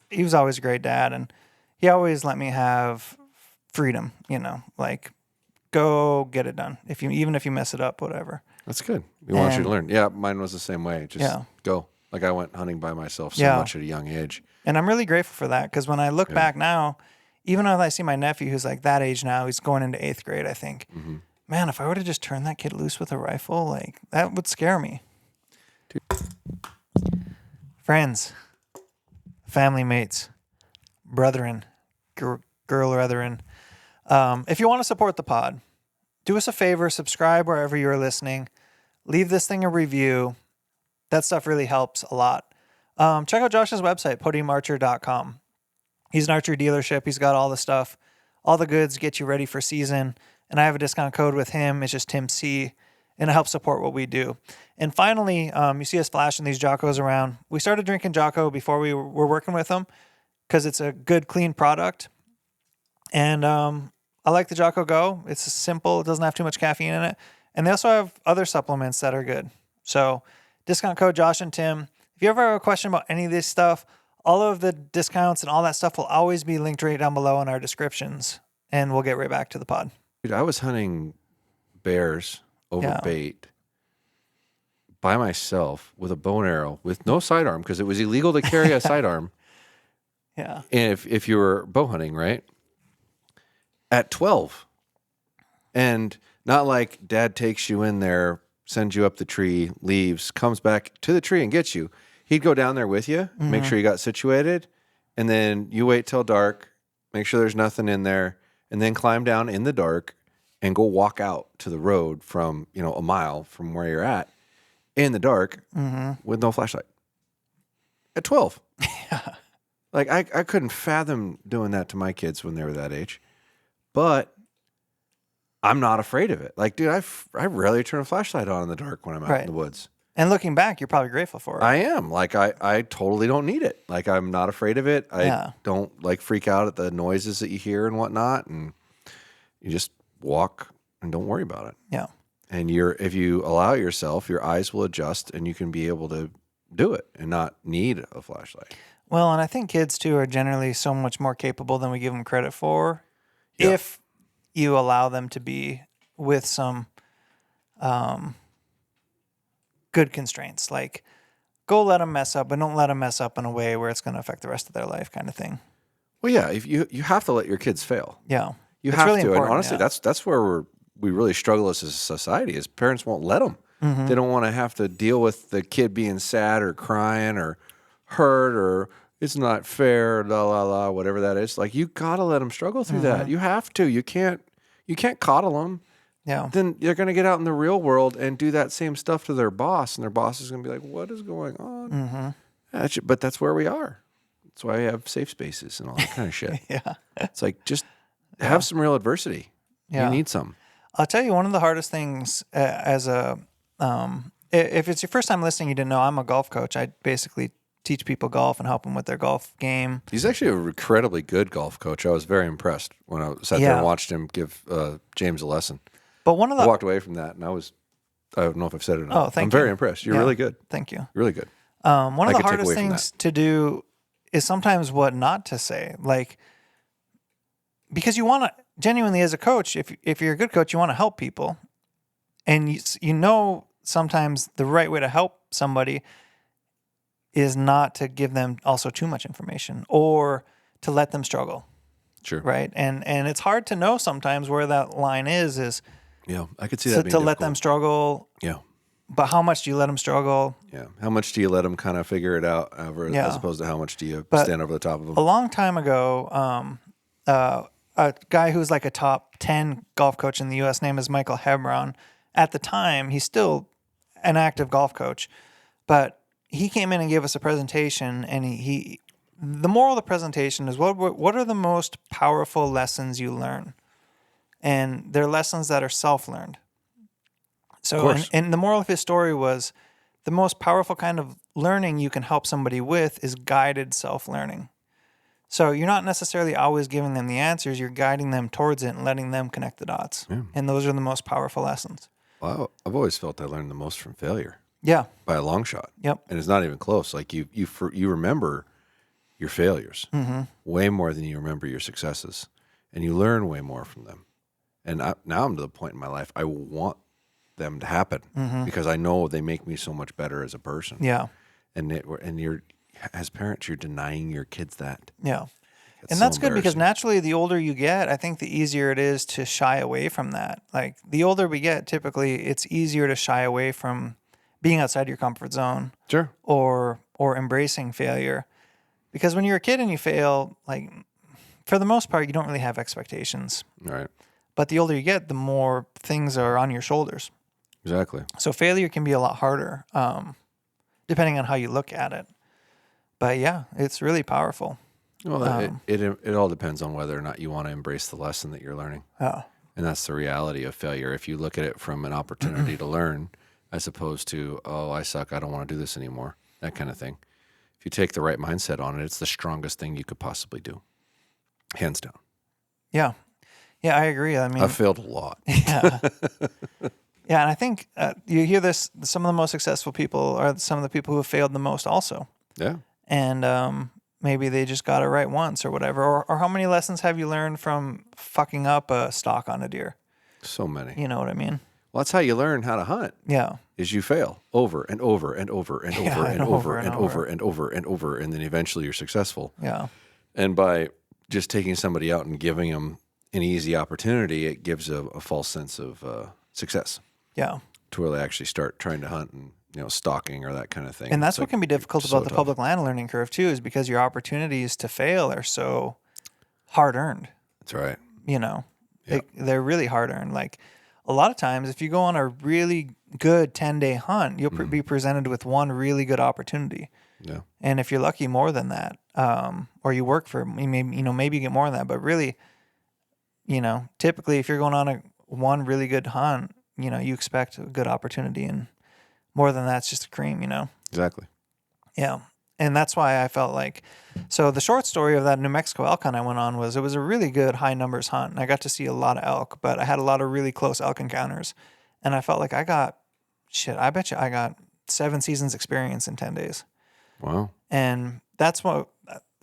he was always a great dad, and he always let me have freedom. Like go get it done. Even if you mess it up, whatever.
That's good. We want you to learn. Yeah, mine was the same way. Just go. Like I went hunting by myself so much at a young age.
And I'm really grateful for that because when I look back now, even though I see my nephew who's like that age now, he's going into 8th grade, I think. Man, if I were to just turn that kid loose with a rifle, like that would scare me.
Dude.
Friends, family mates, brethren, girl brethren. If you want to support the pod, do us a favor, subscribe wherever you're listening. Leave this thing a review. That stuff really helps a lot. Check out Josh's website, podiumarcher.com. He's an archery dealership. He's got all the stuff, all the goods, get you ready for season. And I have a discount code with him. It's just Tim C. And it helps support what we do. And finally, you see us flashing these Jocos around. We started drinking Jocko before we were working with them because it's a good, clean product. And I like the Jocko Go. It's simple. It doesn't have too much caffeine in it. And they also have other supplements that are good. So discount code Josh and Tim. if you ever have a question about any of this stuff, all of the discounts and all that stuff will always be linked right down below in our descriptions, and we'll get right back to the pod.
Dude, I was hunting bears over bait by myself with a bow and arrow with no sidearm because it was illegal to carry a sidearm.
Yeah.
And if you were bow hunting, right? At 12. And not like dad takes you in there, sends you up the tree, leaves, comes back to the tree and gets you. He'd go down there with you, make sure you got situated, and then you wait till dark, make sure there's nothing in there, and then climb down in the dark and go walk out to the road from, a mile from where you're at in the dark with no flashlight. At 12.
Yeah.
Like, I couldn't fathom doing that to my kids when they were that age. But I'm not afraid of it. Like, dude, I rarely turn a flashlight on in the dark when I'm out in the woods.
And looking back, you're probably grateful for it.
I am. Like, I totally don't need it. Like, I'm not afraid of it. I don't, freak out at the noises that you hear and whatnot. And you just walk and don't worry about it.
Yeah.
And if you allow yourself, your eyes will adjust and you can be able to do it and not need a flashlight.
Well, and I think kids, too, are generally so much more capable than we give them credit for if you allow them to be with some good constraints. Like, go let them mess up, but don't let them mess up in a way where it's going to affect the rest of their life kind of thing.
Well, yeah, if you have to let your kids fail.
Yeah.
You have really to. And honestly, that's where we really struggle as a society is parents won't let them. They don't want to have to deal with the kid being sad or crying or hurt or it's not fair, la la la, whatever that is. Like, you gotta let them struggle through that. You have to. You can't coddle them.
Yeah.
Then they're gonna get out in the real world and do that same stuff to their boss, and their boss is gonna be like, "What is going on?" But that's where we are. That's why we have safe spaces and all that kind of shit.
Yeah.
It's like just have some real adversity.
Yeah.
You need some.
I'll tell you one of the hardest things as a if it's your first time listening, you didn't know I'm a golf coach. I basically teach people golf and help them with their golf game.
He's actually an incredibly good golf coach. I was very impressed when I sat there and watched him give James a lesson.
But one of the
I walked away from that and I don't know if I've said it or not.
Oh, thank
I'm
you.
very impressed. You're really good.
Thank you.
You're really good.
One of the hardest things to do is sometimes what not to say. Like, because you want to genuinely, as a coach, if you're a good coach, you want to help people. And you know sometimes the right way to help somebody is not to give them also too much information or to let them struggle.
Sure.
Right? And it's hard to know sometimes where that line is
yeah, I could see that being
to let them struggle.
Yeah.
But how much do you let them struggle?
Yeah. How much do you let them kind of figure it out as opposed to how much do you stand over the top of them?
A long time ago, a guy who's like a top 10 golf coach in the U.S. name is Michael Hebron. At the time, he's still an active golf coach, but he came in and gave us a presentation, and the moral of the presentation is what are the most powerful lessons you learn? And they're lessons that are self-learned. So, and the moral of his story was the most powerful kind of learning you can help somebody with is guided self-learning. So you're not necessarily always giving them the answers, you're guiding them towards it and letting them connect the dots. Yeah. And those are the most powerful lessons.
Well, I've always felt I learned the most from failure.
Yeah.
By a long shot.
Yep.
And it's not even close. Like you remember your failures way more than you remember your successes. And you learn way more from them. And now I'm to the point in my life I want them to happen because I know they make me so much better as a person.
Yeah.
And you're, as parents, you're denying your kids that.
Yeah. And that's good because naturally the older you get, I think the easier it is to shy away from that. Like the older we get, typically it's easier to shy away from being outside your comfort zone.
Sure.
Or embracing failure. Because when you're a kid and you fail, like for the most part, you don't really have expectations.
Right.
But the older you get, the more things are on your shoulders.
Exactly.
So failure can be a lot harder, depending on how you look at it. But yeah, it's really powerful.
Well, it all depends on whether or not you want to embrace the lesson that you're learning.
Oh.
And that's the reality of failure. If you look at it from an opportunity to learn, as opposed to, oh, I suck, I don't want to do this anymore, that kind of thing. If you take the right mindset on it, it's the strongest thing you could possibly do. Hands down.
Yeah. Yeah, I agree. I mean,
I've failed a lot.
Yeah. Yeah, and I think you hear this. Some of the most successful people are some of the people who have failed the most, also.
Yeah.
And maybe they just got it right once or whatever. Or how many lessons have you learned from fucking up a stalk on a deer?
So many.
You know what I mean?
Well, that's how you learn how to hunt.
Yeah.
Is you fail over and over and over and
Yeah,
over and over and
over.
over and over and over, and then eventually you're successful.
Yeah.
And by just taking somebody out and giving them an easy opportunity, it gives a false sense of success.
Yeah.
To where they actually start trying to hunt and stalking or that kind of thing.
And that's
It's
what can be difficult
so
about the
tough.
public land learning curve too, is because your opportunities to fail are so hard earned.
That's right.
They're really hard earned. Like a lot of times, if you go on a really good 10-day hunt, you'll be presented with one really good opportunity.
Yeah.
And if you're lucky, more than that, or you work for maybe you get more than that. But really, typically, if you're going on one really good hunt, you expect a good opportunity, and more than that's just a cream.
Exactly.
Yeah. And that's why I felt like, so the short story of that New Mexico elk hunt I went on was it was a really good high numbers hunt. And I got to see a lot of elk, but I had a lot of really close elk encounters. And I felt like I bet you I got 7 seasons experience in 10 days.
Wow.
And that's what,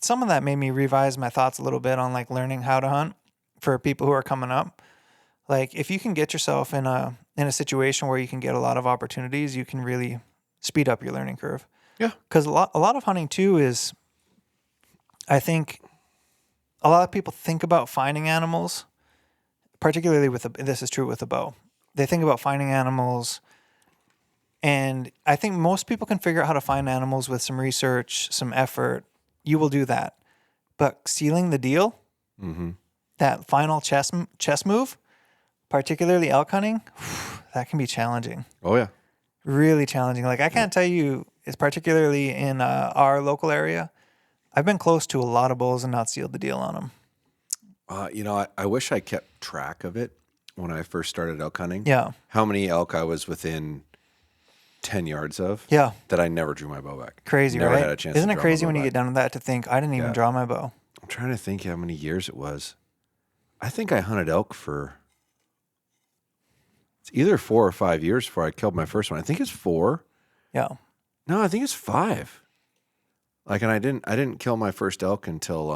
some of that made me revise my thoughts a little bit on like learning how to hunt for people who are coming up. Like if you can get yourself in a situation where you can get a lot of opportunities, you can really speed up your learning curve.
Yeah.
Because a lot of hunting too is, I think, a lot of people think about finding animals, particularly this is true with a bow. They think about finding animals, and I think most people can figure out how to find animals with some research, some effort. You will do that. But sealing the deal, that final chess move, particularly elk hunting, that can be challenging.
Oh, yeah.
Really challenging. Like I can't tell you, it's particularly in our local area, I've been close to a lot of bulls and not sealed the deal on them.
I wish I kept track of it when I first started elk hunting.
Yeah.
How many elk I was within 10 yards of.
Yeah.
That I never drew my bow back.
Crazy,
never
right?
had a chance
Isn't
to
it
draw
crazy
my bow
when you
back.
get down to that to think, I didn't even draw my bow?
I'm trying to think how many years it was. I think I hunted elk for it's either 4 or 5 years before I killed my first one. I think it's 4.
Yeah.
No, I think it's 5. Like, and I didn't kill my first elk until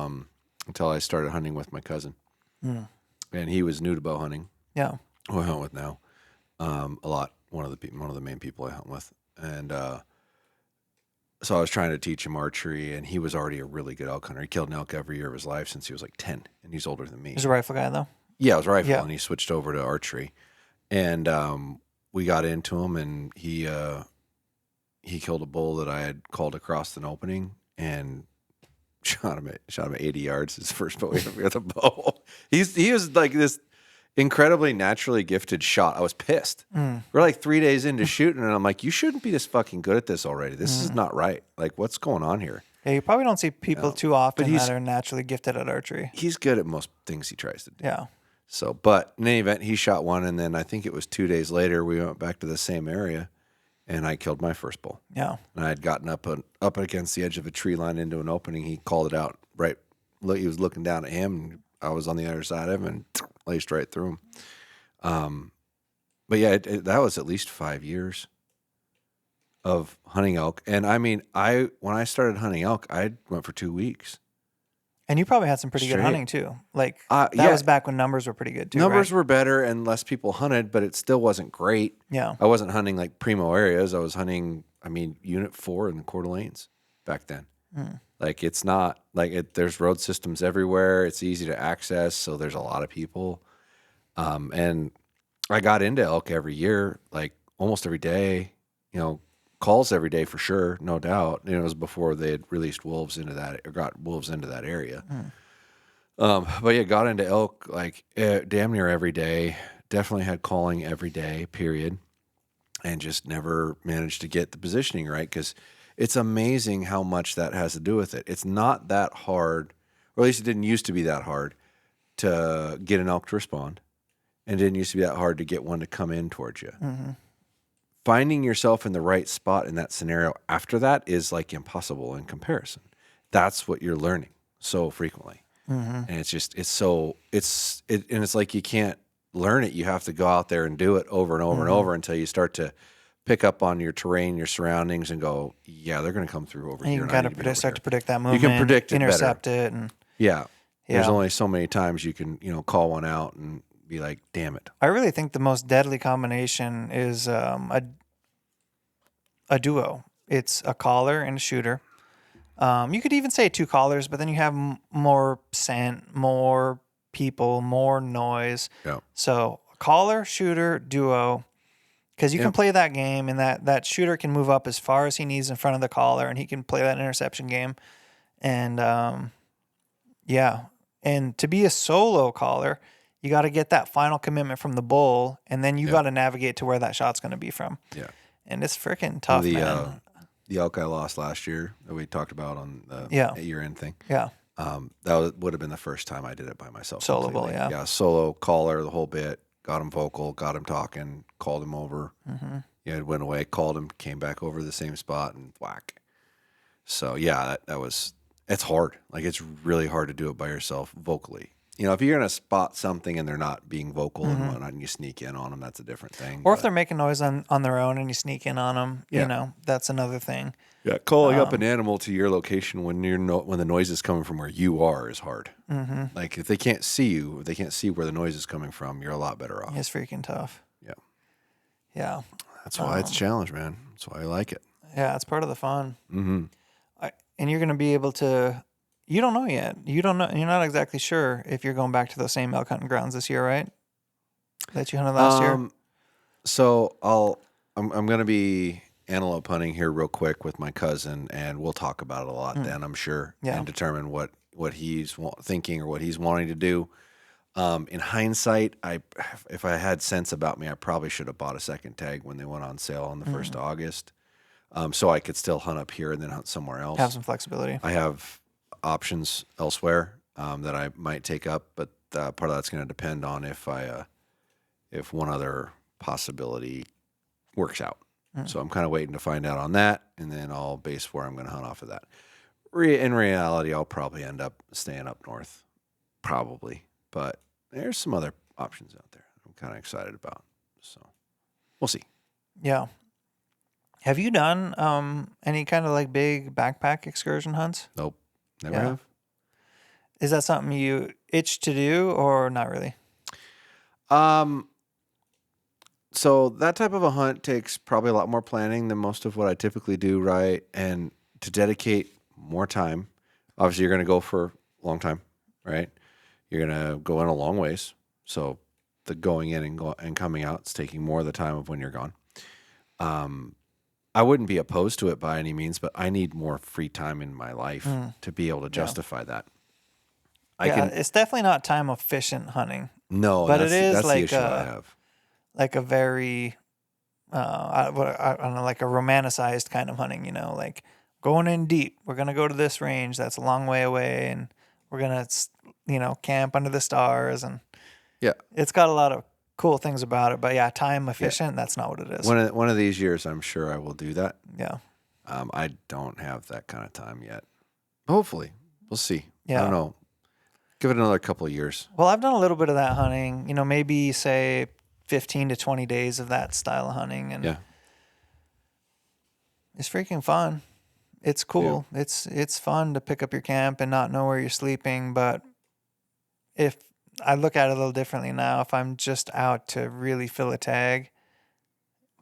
I started hunting with my cousin, and he was new to bow hunting.
Yeah.
Who I hunt with now, a lot. One of the main people I hunt with, and so I was trying to teach him archery, and he was already a really good elk hunter. He killed an elk every year of his life since he was like 10, and he's older than me.
He's a rifle guy though.
Yeah, I was rifle,
Yeah.
and he switched over to archery, and we got into him, and he killed a bull that I had called across an opening and shot him at 80 yards. His first bow with a bow. He was like this incredibly naturally gifted shot. I was pissed. We're like 3 days into shooting, and I'm like, you shouldn't be this fucking good at this already. This is not right. Like, what's going on here?
Yeah, you probably don't see people too often
he's-
that are naturally gifted at archery.
He's good at most things he tries to do.
Yeah.
So, but in any event, he shot one, and then I think it was 2 days later, we went back to the same area, and I killed my first bull.
Yeah.
And I had gotten up against the edge of a tree line into an opening. He called it out right. He was looking down at him, and I was on the other side of him and laced right through him. But yeah, that was at least 5 years of hunting elk. And I mean, when I started hunting elk, I went for 2 weeks.
And you probably had some pretty good
Straight.
hunting too. Like
Yeah.
that was back when numbers were pretty good too.
Numbers
right?
were better and less people hunted, but it still wasn't great.
Yeah.
I wasn't hunting like primo areas. I was hunting, Unit 4 in the Coeur d'Alenes back then. Like it's not like there's road systems everywhere. It's easy to access, so there's a lot of people. And I got into elk every year, like almost every day. Calls every day for sure, no doubt. It was before they had released wolves into that, or got wolves into that area. But yeah, got into elk like damn near every day. Definitely had calling every day, period. And just never managed to get the positioning right, because it's amazing how much that has to do with it. It's not that hard, or at least it didn't used to be that hard to get an elk to respond. And it didn't used to be that hard to get one to come in towards you. Finding yourself in the right spot in that scenario after that is like impossible in comparison. That's what you're learning so frequently. And it's just, and it's like you can't learn it, you have to go out there and do it over and over and over until you start to pick up on your terrain, your surroundings, and go, yeah, they're going to come through over
and
here.
You can kind of start to predict that movement.
You can predict it
intercept
better.
it, and
yeah. There's only so many times you can, call one out and be like, damn it.
I really think the most deadly combination is a duo. It's a caller and a shooter. You could even say 2 callers, but then you have more scent, more people, more noise.
Yeah.
So caller, shooter, duo, because you can play that game, and that shooter can move up as far as he needs in front of the caller, and he can play that interception game. And and to be a solo caller, you got to get that final commitment from the bull, and then you got to navigate to where that shot's going to be from. Yeah. And it's freaking tough, man.
The elk I lost last year that we talked about on the year-end thing.
Yeah.
That would have been the first time I did it by myself.
Solo bull, yeah.
Yeah, solo caller the whole bit. Got him vocal, got him talking, called him over. Yeah, it went away, called him, came back over to the same spot, and whack. So, yeah, it's hard. Like, it's really hard to do it by yourself vocally. If you're going to spot something and they're not being vocal and whatnot, and you sneak in on them, that's a different thing.
Or if they're making noise on their own and you sneak in on them, that's another thing.
Yeah, calling up an animal to your location when when the noise is coming from where you are is hard. Like, if they can't see you, if they can't see where the noise is coming from, you're a lot better off.
It's freaking tough.
Yeah.
Yeah.
That's why it's a challenge, man. That's why I like it.
Yeah, it's part of the fun. And you're going to be able to... You don't know yet. You don't know. You're not exactly sure if you're going back to those same elk hunting grounds this year, right? That you hunted last year.
So I'm going to be antelope hunting here real quick with my cousin, and we'll talk about it a lot then, I'm sure, and determine what he's thinking or what he's wanting to do. In hindsight, if I had sense about me, I probably should have bought a second tag when they went on sale on the 1st of August, so I could still hunt up here and then hunt somewhere else.
Have some flexibility.
I have options elsewhere that I might take up, but part of that's going to depend on if one other possibility works out. So I'm kind of waiting to find out on that, and then I'll base where I'm going to hunt off of that. In reality, I'll probably end up staying up north, probably, but there's some other options out there I'm kind of excited about. So we'll see.
Yeah. Have you done any kind of like big backpack excursion hunts?
Nope. Never have.
Is that something you itch to do or not really?
So that type of a hunt takes probably a lot more planning than most of what I typically do, right? And to dedicate more time, obviously you're going to go for a long time, right? You're going to go in a long ways. So the going in and coming out is taking more of the time of when you're gone. I wouldn't be opposed to it by any means, but I need more free time in my life to be able to justify that.
It's definitely not time efficient hunting.
No,
but it is
that's
like
the issue I have.
Like a very, I don't know, like a romanticized kind of hunting. Like going in deep. We're gonna go to this range that's a long way away, and we're gonna, camp under the stars, and it's got a lot of cool things about it. But time efficient. That's not what it is.
One of these years, I'm sure I will do that.
Yeah.
I don't have that kind of time yet. Hopefully, we'll see.
Yeah.
I don't know. Give it another couple of years.
Well, I've done a little bit of that hunting. Maybe say 15 to 20 days of that style of hunting, and it's freaking fun. It's cool. Yeah. It's fun to pick up your camp and not know where you're sleeping. But if I look at it a little differently now, if I'm just out to really fill a tag,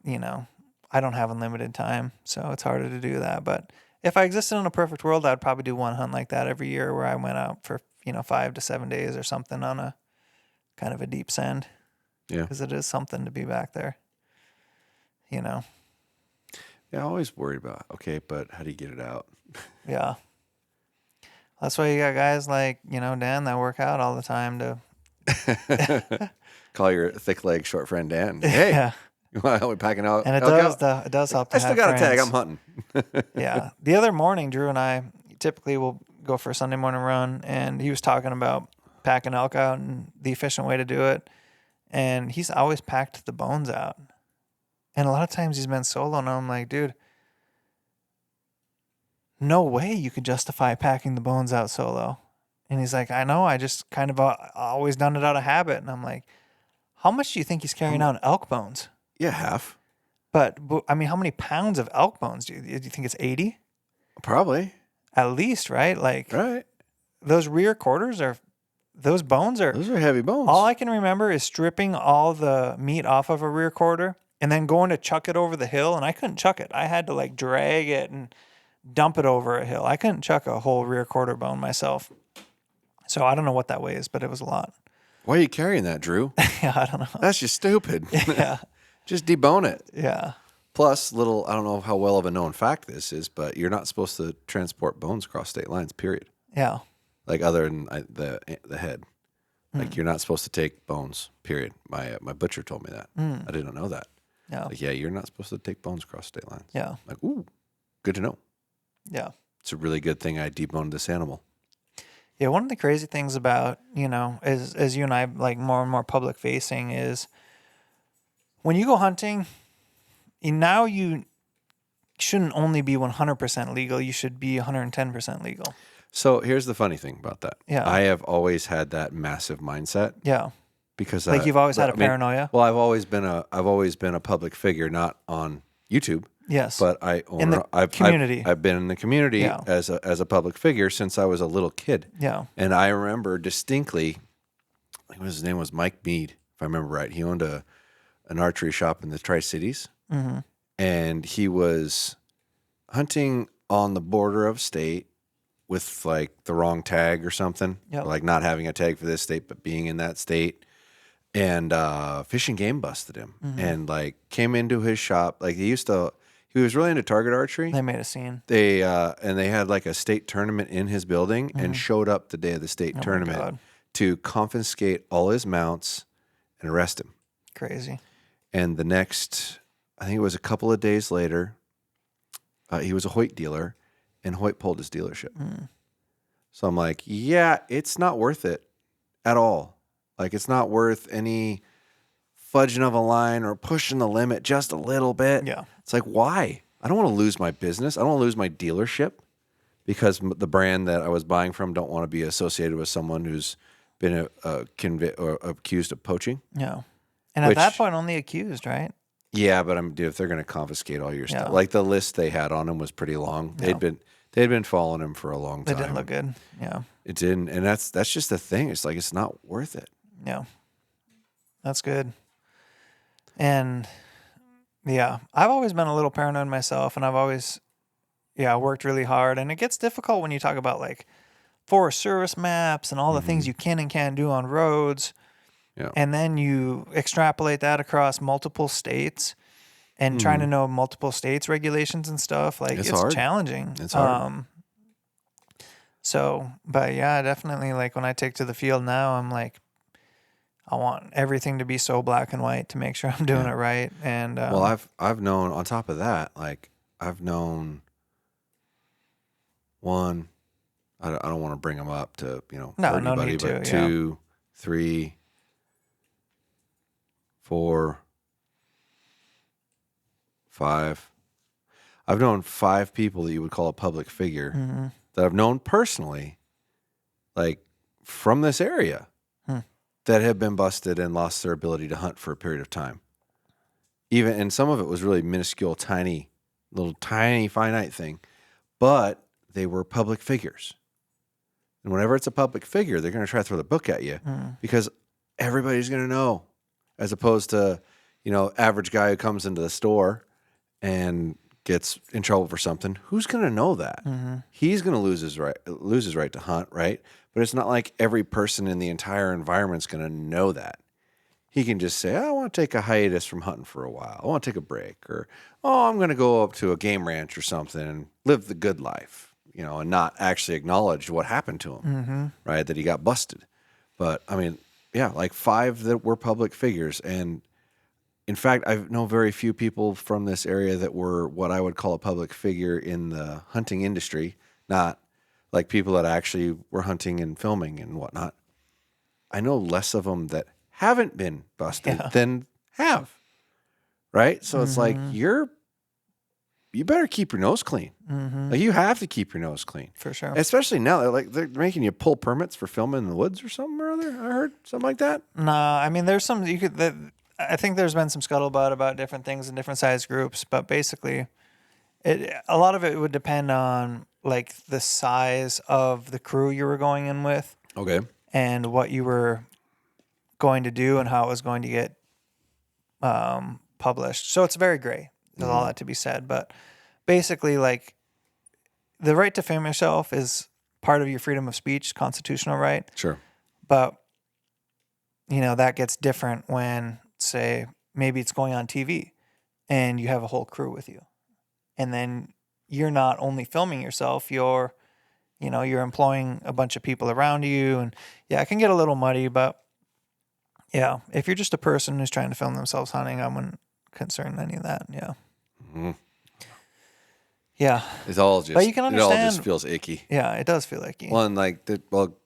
I don't have unlimited time, so it's harder to do that. But if I existed in a perfect world, I'd probably do one hunt like that every year, where I went out for 5 to 7 days or something on a kind of a deep send. Yeah, because it is something to be back there. Yeah,
I always worried about, but how do you get it out?
Yeah. That's why you got guys like, Dan that work out all the time to
call your thick leg short friend Dan. Hey, you want to help me packing out?
And it does help.
I still got a tag. I'm hunting.
Yeah. The other morning, Drew and I typically will go for a Sunday morning run, and he was talking about packing elk out and the efficient way to do it. And he's always packed the bones out. And a lot of times he's been solo, and I'm like, dude, no way you could justify packing the bones out solo. And he's like, I know, I just kind of always done it out of habit. And I'm like, How much do you think he's carrying out in elk bones?
Yeah, half.
But I mean, how many pounds of elk bones do you think it's 80?
Probably.
At least, right? Like
Right.
those rear quarters those bones are.
Those are heavy bones.
All I can remember is stripping all the meat off of a rear quarter and then going to chuck it over the hill, and I couldn't chuck it. I had to like drag it and dump it over a hill. I couldn't chuck a whole rear quarter bone myself. So I don't know what that weighs, but it was a lot.
Why are you carrying that, Drew?
Yeah, I don't know.
That's just stupid.
Yeah.
Just debone it.
Yeah.
Plus, I don't know how well of a known fact this is, but you're not supposed to transport bones across state lines, period.
Yeah.
Like other than the head. Like you're not supposed to take bones, period. My butcher told me that. I didn't know that.
Yeah.
Like, yeah, you're not supposed to take bones across state lines.
Yeah.
Like, ooh, good to know.
Yeah.
It's a really good thing I deboned this animal.
Yeah, one of the crazy things about, as you and I like more and more public facing is when you go hunting, now you shouldn't only be 100% legal. You should be 110% legal.
So here's the funny thing about that.
Yeah.
I have always had that massive mindset.
Yeah.
Because
like you've always had a paranoia.
Well, I've always been a public figure, not on YouTube.
Yes.
But
community.
I've been in the community as a public figure since I was a little kid.
Yeah.
And I remember distinctly, I think his name was Mike Mead, if I remember right. He owned an archery shop in the Tri-Cities. Mm-hmm. And he was hunting on the border of state with like the wrong tag or something.
Yep.
Like not having a tag for this state, but being in that state. And Fish and Game busted him and like came into his shop. Like he was really into target archery.
They made a scene.
They had like a state tournament in his building and showed up the day of the state tournament to confiscate all his mounts and arrest him.
Crazy.
And the next, I think it was a couple of days later, he was a Hoyt dealer and Hoyt pulled his dealership. So I'm like, yeah, it's not worth it at all. Like, it's not worth any fudging of a line or pushing the limit just a little bit.
Yeah.
It's like, why? I don't want to lose my business. I don't want to lose my dealership because the brand that I was buying from don't want to be associated with someone who's been accused of poaching.
Yeah. And at that point, only accused, right?
Yeah, but dude, if they're going to confiscate all your stuff, like the list they had on him was pretty long.
Yeah.
They'd been following him for a long time.
It didn't look good. Yeah.
It didn't. And that's just the thing. It's like, it's not worth it.
Yeah. That's good. And yeah, I've always been a little paranoid myself, and I've always, worked really hard. And it gets difficult when you talk about like Forest Service maps and all the things you can and can't do on roads.
Yeah.
And then you extrapolate that across multiple states and trying to know multiple states' regulations and stuff. Like it's
hard.
challenging.
It's hard.
But yeah, definitely like when I take to the field now, I'm like, I want everything to be so black and white to make sure I'm doing it right. And
well, I've known on top of that, like I've known one. I don't want to bring them up to hurt anybody, but 2, 3, 4, 5. I've known 5 people that you would call a public figure that I've known personally, like from this area. That have been busted and lost their ability to hunt for a period of time. And some of it was really minuscule, tiny finite thing, but they were public figures. And whenever it's a public figure, they're going to try to throw the book at you because everybody's going to know, as opposed to, average guy who comes into the store and gets in trouble for something. Who's going to know that? He's going to lose his right to hunt, right? But it's not like every person in the entire environment's going to know that. He can just say, I want to take a hiatus from hunting for a while. I want to take a break. Or, I'm going to go up to a game ranch or something and live the good life, and not actually acknowledge what happened to him, right? That he got busted. But, I mean, like 5 that were public figures. And, in fact, I know very few people from this area that were what I would call a public figure in the hunting industry, not like people that actually were hunting and filming and whatnot. I know less of them that haven't been busted than have, right? So it's like, you better keep your nose clean. Like you have to keep your nose clean.
For sure.
Especially now, like they're making you pull permits for filming in the woods or something or are there? I heard something like that.
Nah, I mean, there's some you could. I think there's been some scuttlebutt about different things in different size groups, but basically, a lot of it would depend on like the size of the crew you were going in with.
Okay.
And what you were going to do and how it was going to get published. So it's very gray. There's all that to be said. But basically, like, the right to film yourself is part of your freedom of speech, constitutional right.
Sure.
But, you know, that gets different when, say, maybe it's going on TV and you have a whole crew with you. And then you're not only filming yourself, you're employing a bunch of people around you. And yeah, it can get a little muddy, but yeah, if you're just a person who's trying to film themselves hunting, I wouldn't concern any of that. Yeah. Mm-hmm. Yeah.
It's all just,
but you can understand,
it all just feels icky.
Yeah, it does feel icky.
Well, and like,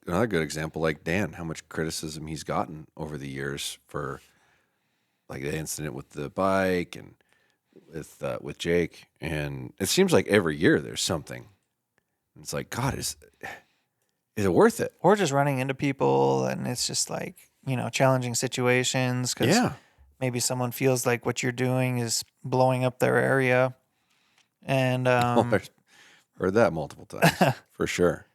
another good example, like Dan, how much criticism he's gotten over the years for like the incident with the bike and with Jake. And it seems like every year there's something. It's like, God, is it worth it?
Or just running into people and it's just like, challenging situations because maybe someone feels like what you're doing is blowing up their area. And
I've heard that multiple times for sure.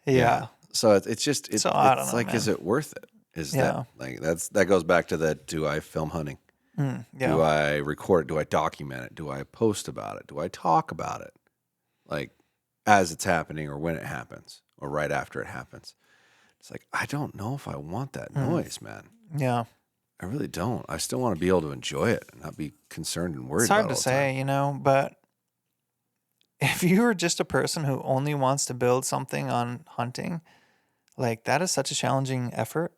Yeah.
So it's just
so I don't
it's
know,
like,
man.
is it worth it? Is that like that goes back to that? Do I film hunting? Do I record it? Do I document it? Do I post about it? Do I talk about it? Like as it's happening or when it happens or right after it happens. It's like, I don't know if I want that noise, man.
Yeah.
I really don't. I still want to be able to enjoy it and not be concerned and worried
It's hard
about it
to say, but if you're just a person who only wants to build something on hunting, like that is such a challenging effort,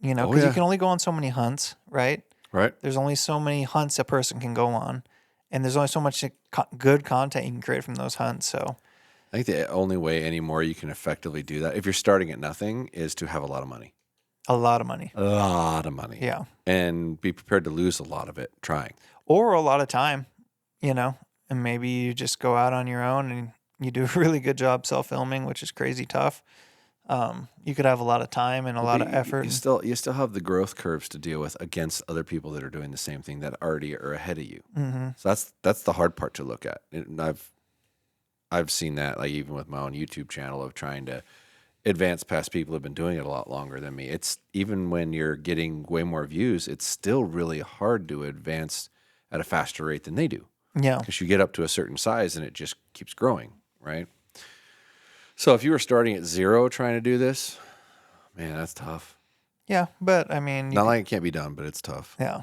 because you can only go on so many hunts, right?
Right.
There's only so many hunts a person can go on, and there's only so much good content you can create from those hunts. So
I think the only way anymore you can effectively do that, if you're starting at nothing, is to have a lot of money.
A lot of money.
A lot of money.
Yeah.
And be prepared to lose a lot of it trying.
Or a lot of time, and maybe you just go out on your own and you do a really good job self-filming, which is crazy tough. You could have a lot of time and a lot of effort.
You still have the growth curves to deal with against other people that are doing the same thing that already are ahead of you. Mm-hmm. So that's the hard part to look at. And I've seen that, like even with my own YouTube channel, of trying to advance past people who've been doing it a lot longer than me. It's even when you're getting way more views, it's still really hard to advance at a faster rate than they do.
Yeah.
Because you get up to a certain size and it just keeps growing, right? So if you were starting at 0 trying to do this, man, that's tough.
Yeah, but I mean...
Not like it can't be done, but it's tough.
Yeah.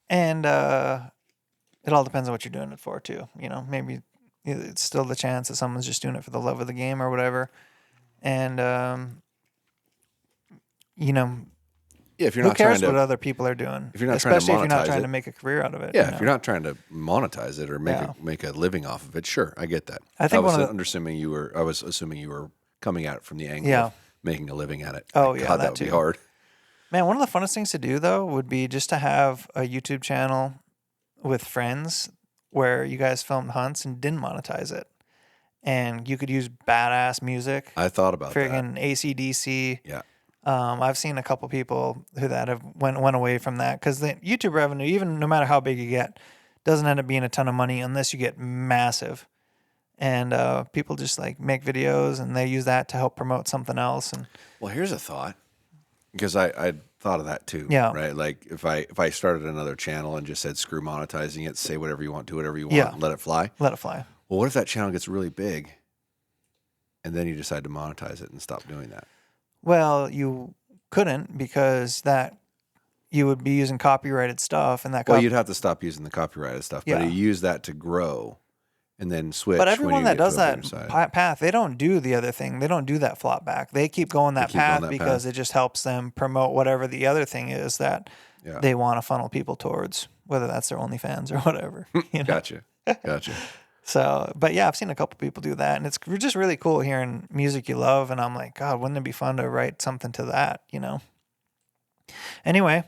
And it all depends on what you're doing it for, too. Maybe it's still the chance that someone's just doing it for the love of the game or whatever. And,
yeah, if you're
who
not
cares
trying to,
what other people are doing?
if you're not
especially
trying to
if you're not
monetize
trying
it.
to make a career out of it.
Yeah, if you're not trying to monetize it or make a living off of it, sure, I get that. I was assuming you were coming at it from the angle of making a living at it.
Oh,
God, that would be hard.
Man, one of the funnest things to do, though, would be just to have a YouTube channel with friends where you guys filmed hunts and didn't monetize it. And you could use badass music.
I thought about that.
Friggin' AC/DC.
Yeah.
I've seen a couple people that have went away from that because the YouTube revenue, even no matter how big you get, doesn't end up being a ton of money unless you get massive. And people just like make videos and they use that to help promote something else. And
well, here's a thought, because I thought of that too.
Yeah.
Right. Like if I started another channel and just said screw monetizing it, say whatever you want, do whatever you want, and let it fly.
Let it fly.
Well, what if that channel gets really big, and then you decide to monetize it and stop doing that?
Well, you couldn't because you would be using copyrighted stuff, and that.
Well, you'd have to stop using the copyrighted stuff, but you use that to grow, and then switch.
But everyone that does that
path,
path, they don't do the other thing. They don't do that flop back. They keep going that path because it just helps them promote whatever the other thing is that they want to funnel people towards, whether that's their OnlyFans or whatever.
Gotcha.
So, but yeah, I've seen a couple people do that, and it's just really cool hearing music you love. And I'm like, God, wouldn't it be fun to write something to that? Anyway,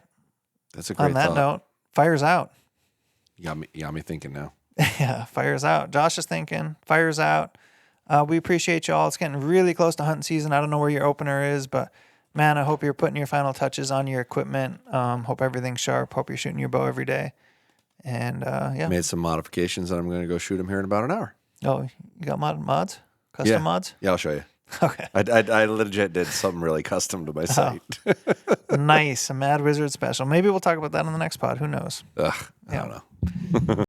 that's a great.
On that note, fire's out.
You got me thinking now.
Yeah, fire's out. Josh is thinking, fire's out. We appreciate y'all. It's getting really close to hunting season. I don't know where your opener is, but man, I hope you're putting your final touches on your equipment. Hope everything's sharp. Hope you're shooting your bow every day. And yeah.
Made some modifications, and I'm going to go shoot them here in about an hour.
Oh, you got mods? Custom mods?
Yeah, I'll show you.
Okay.
I legit did something really custom to my site.
Nice. A Mad Wizard special. Maybe we'll talk about that on the next pod. Who knows?
I don't know.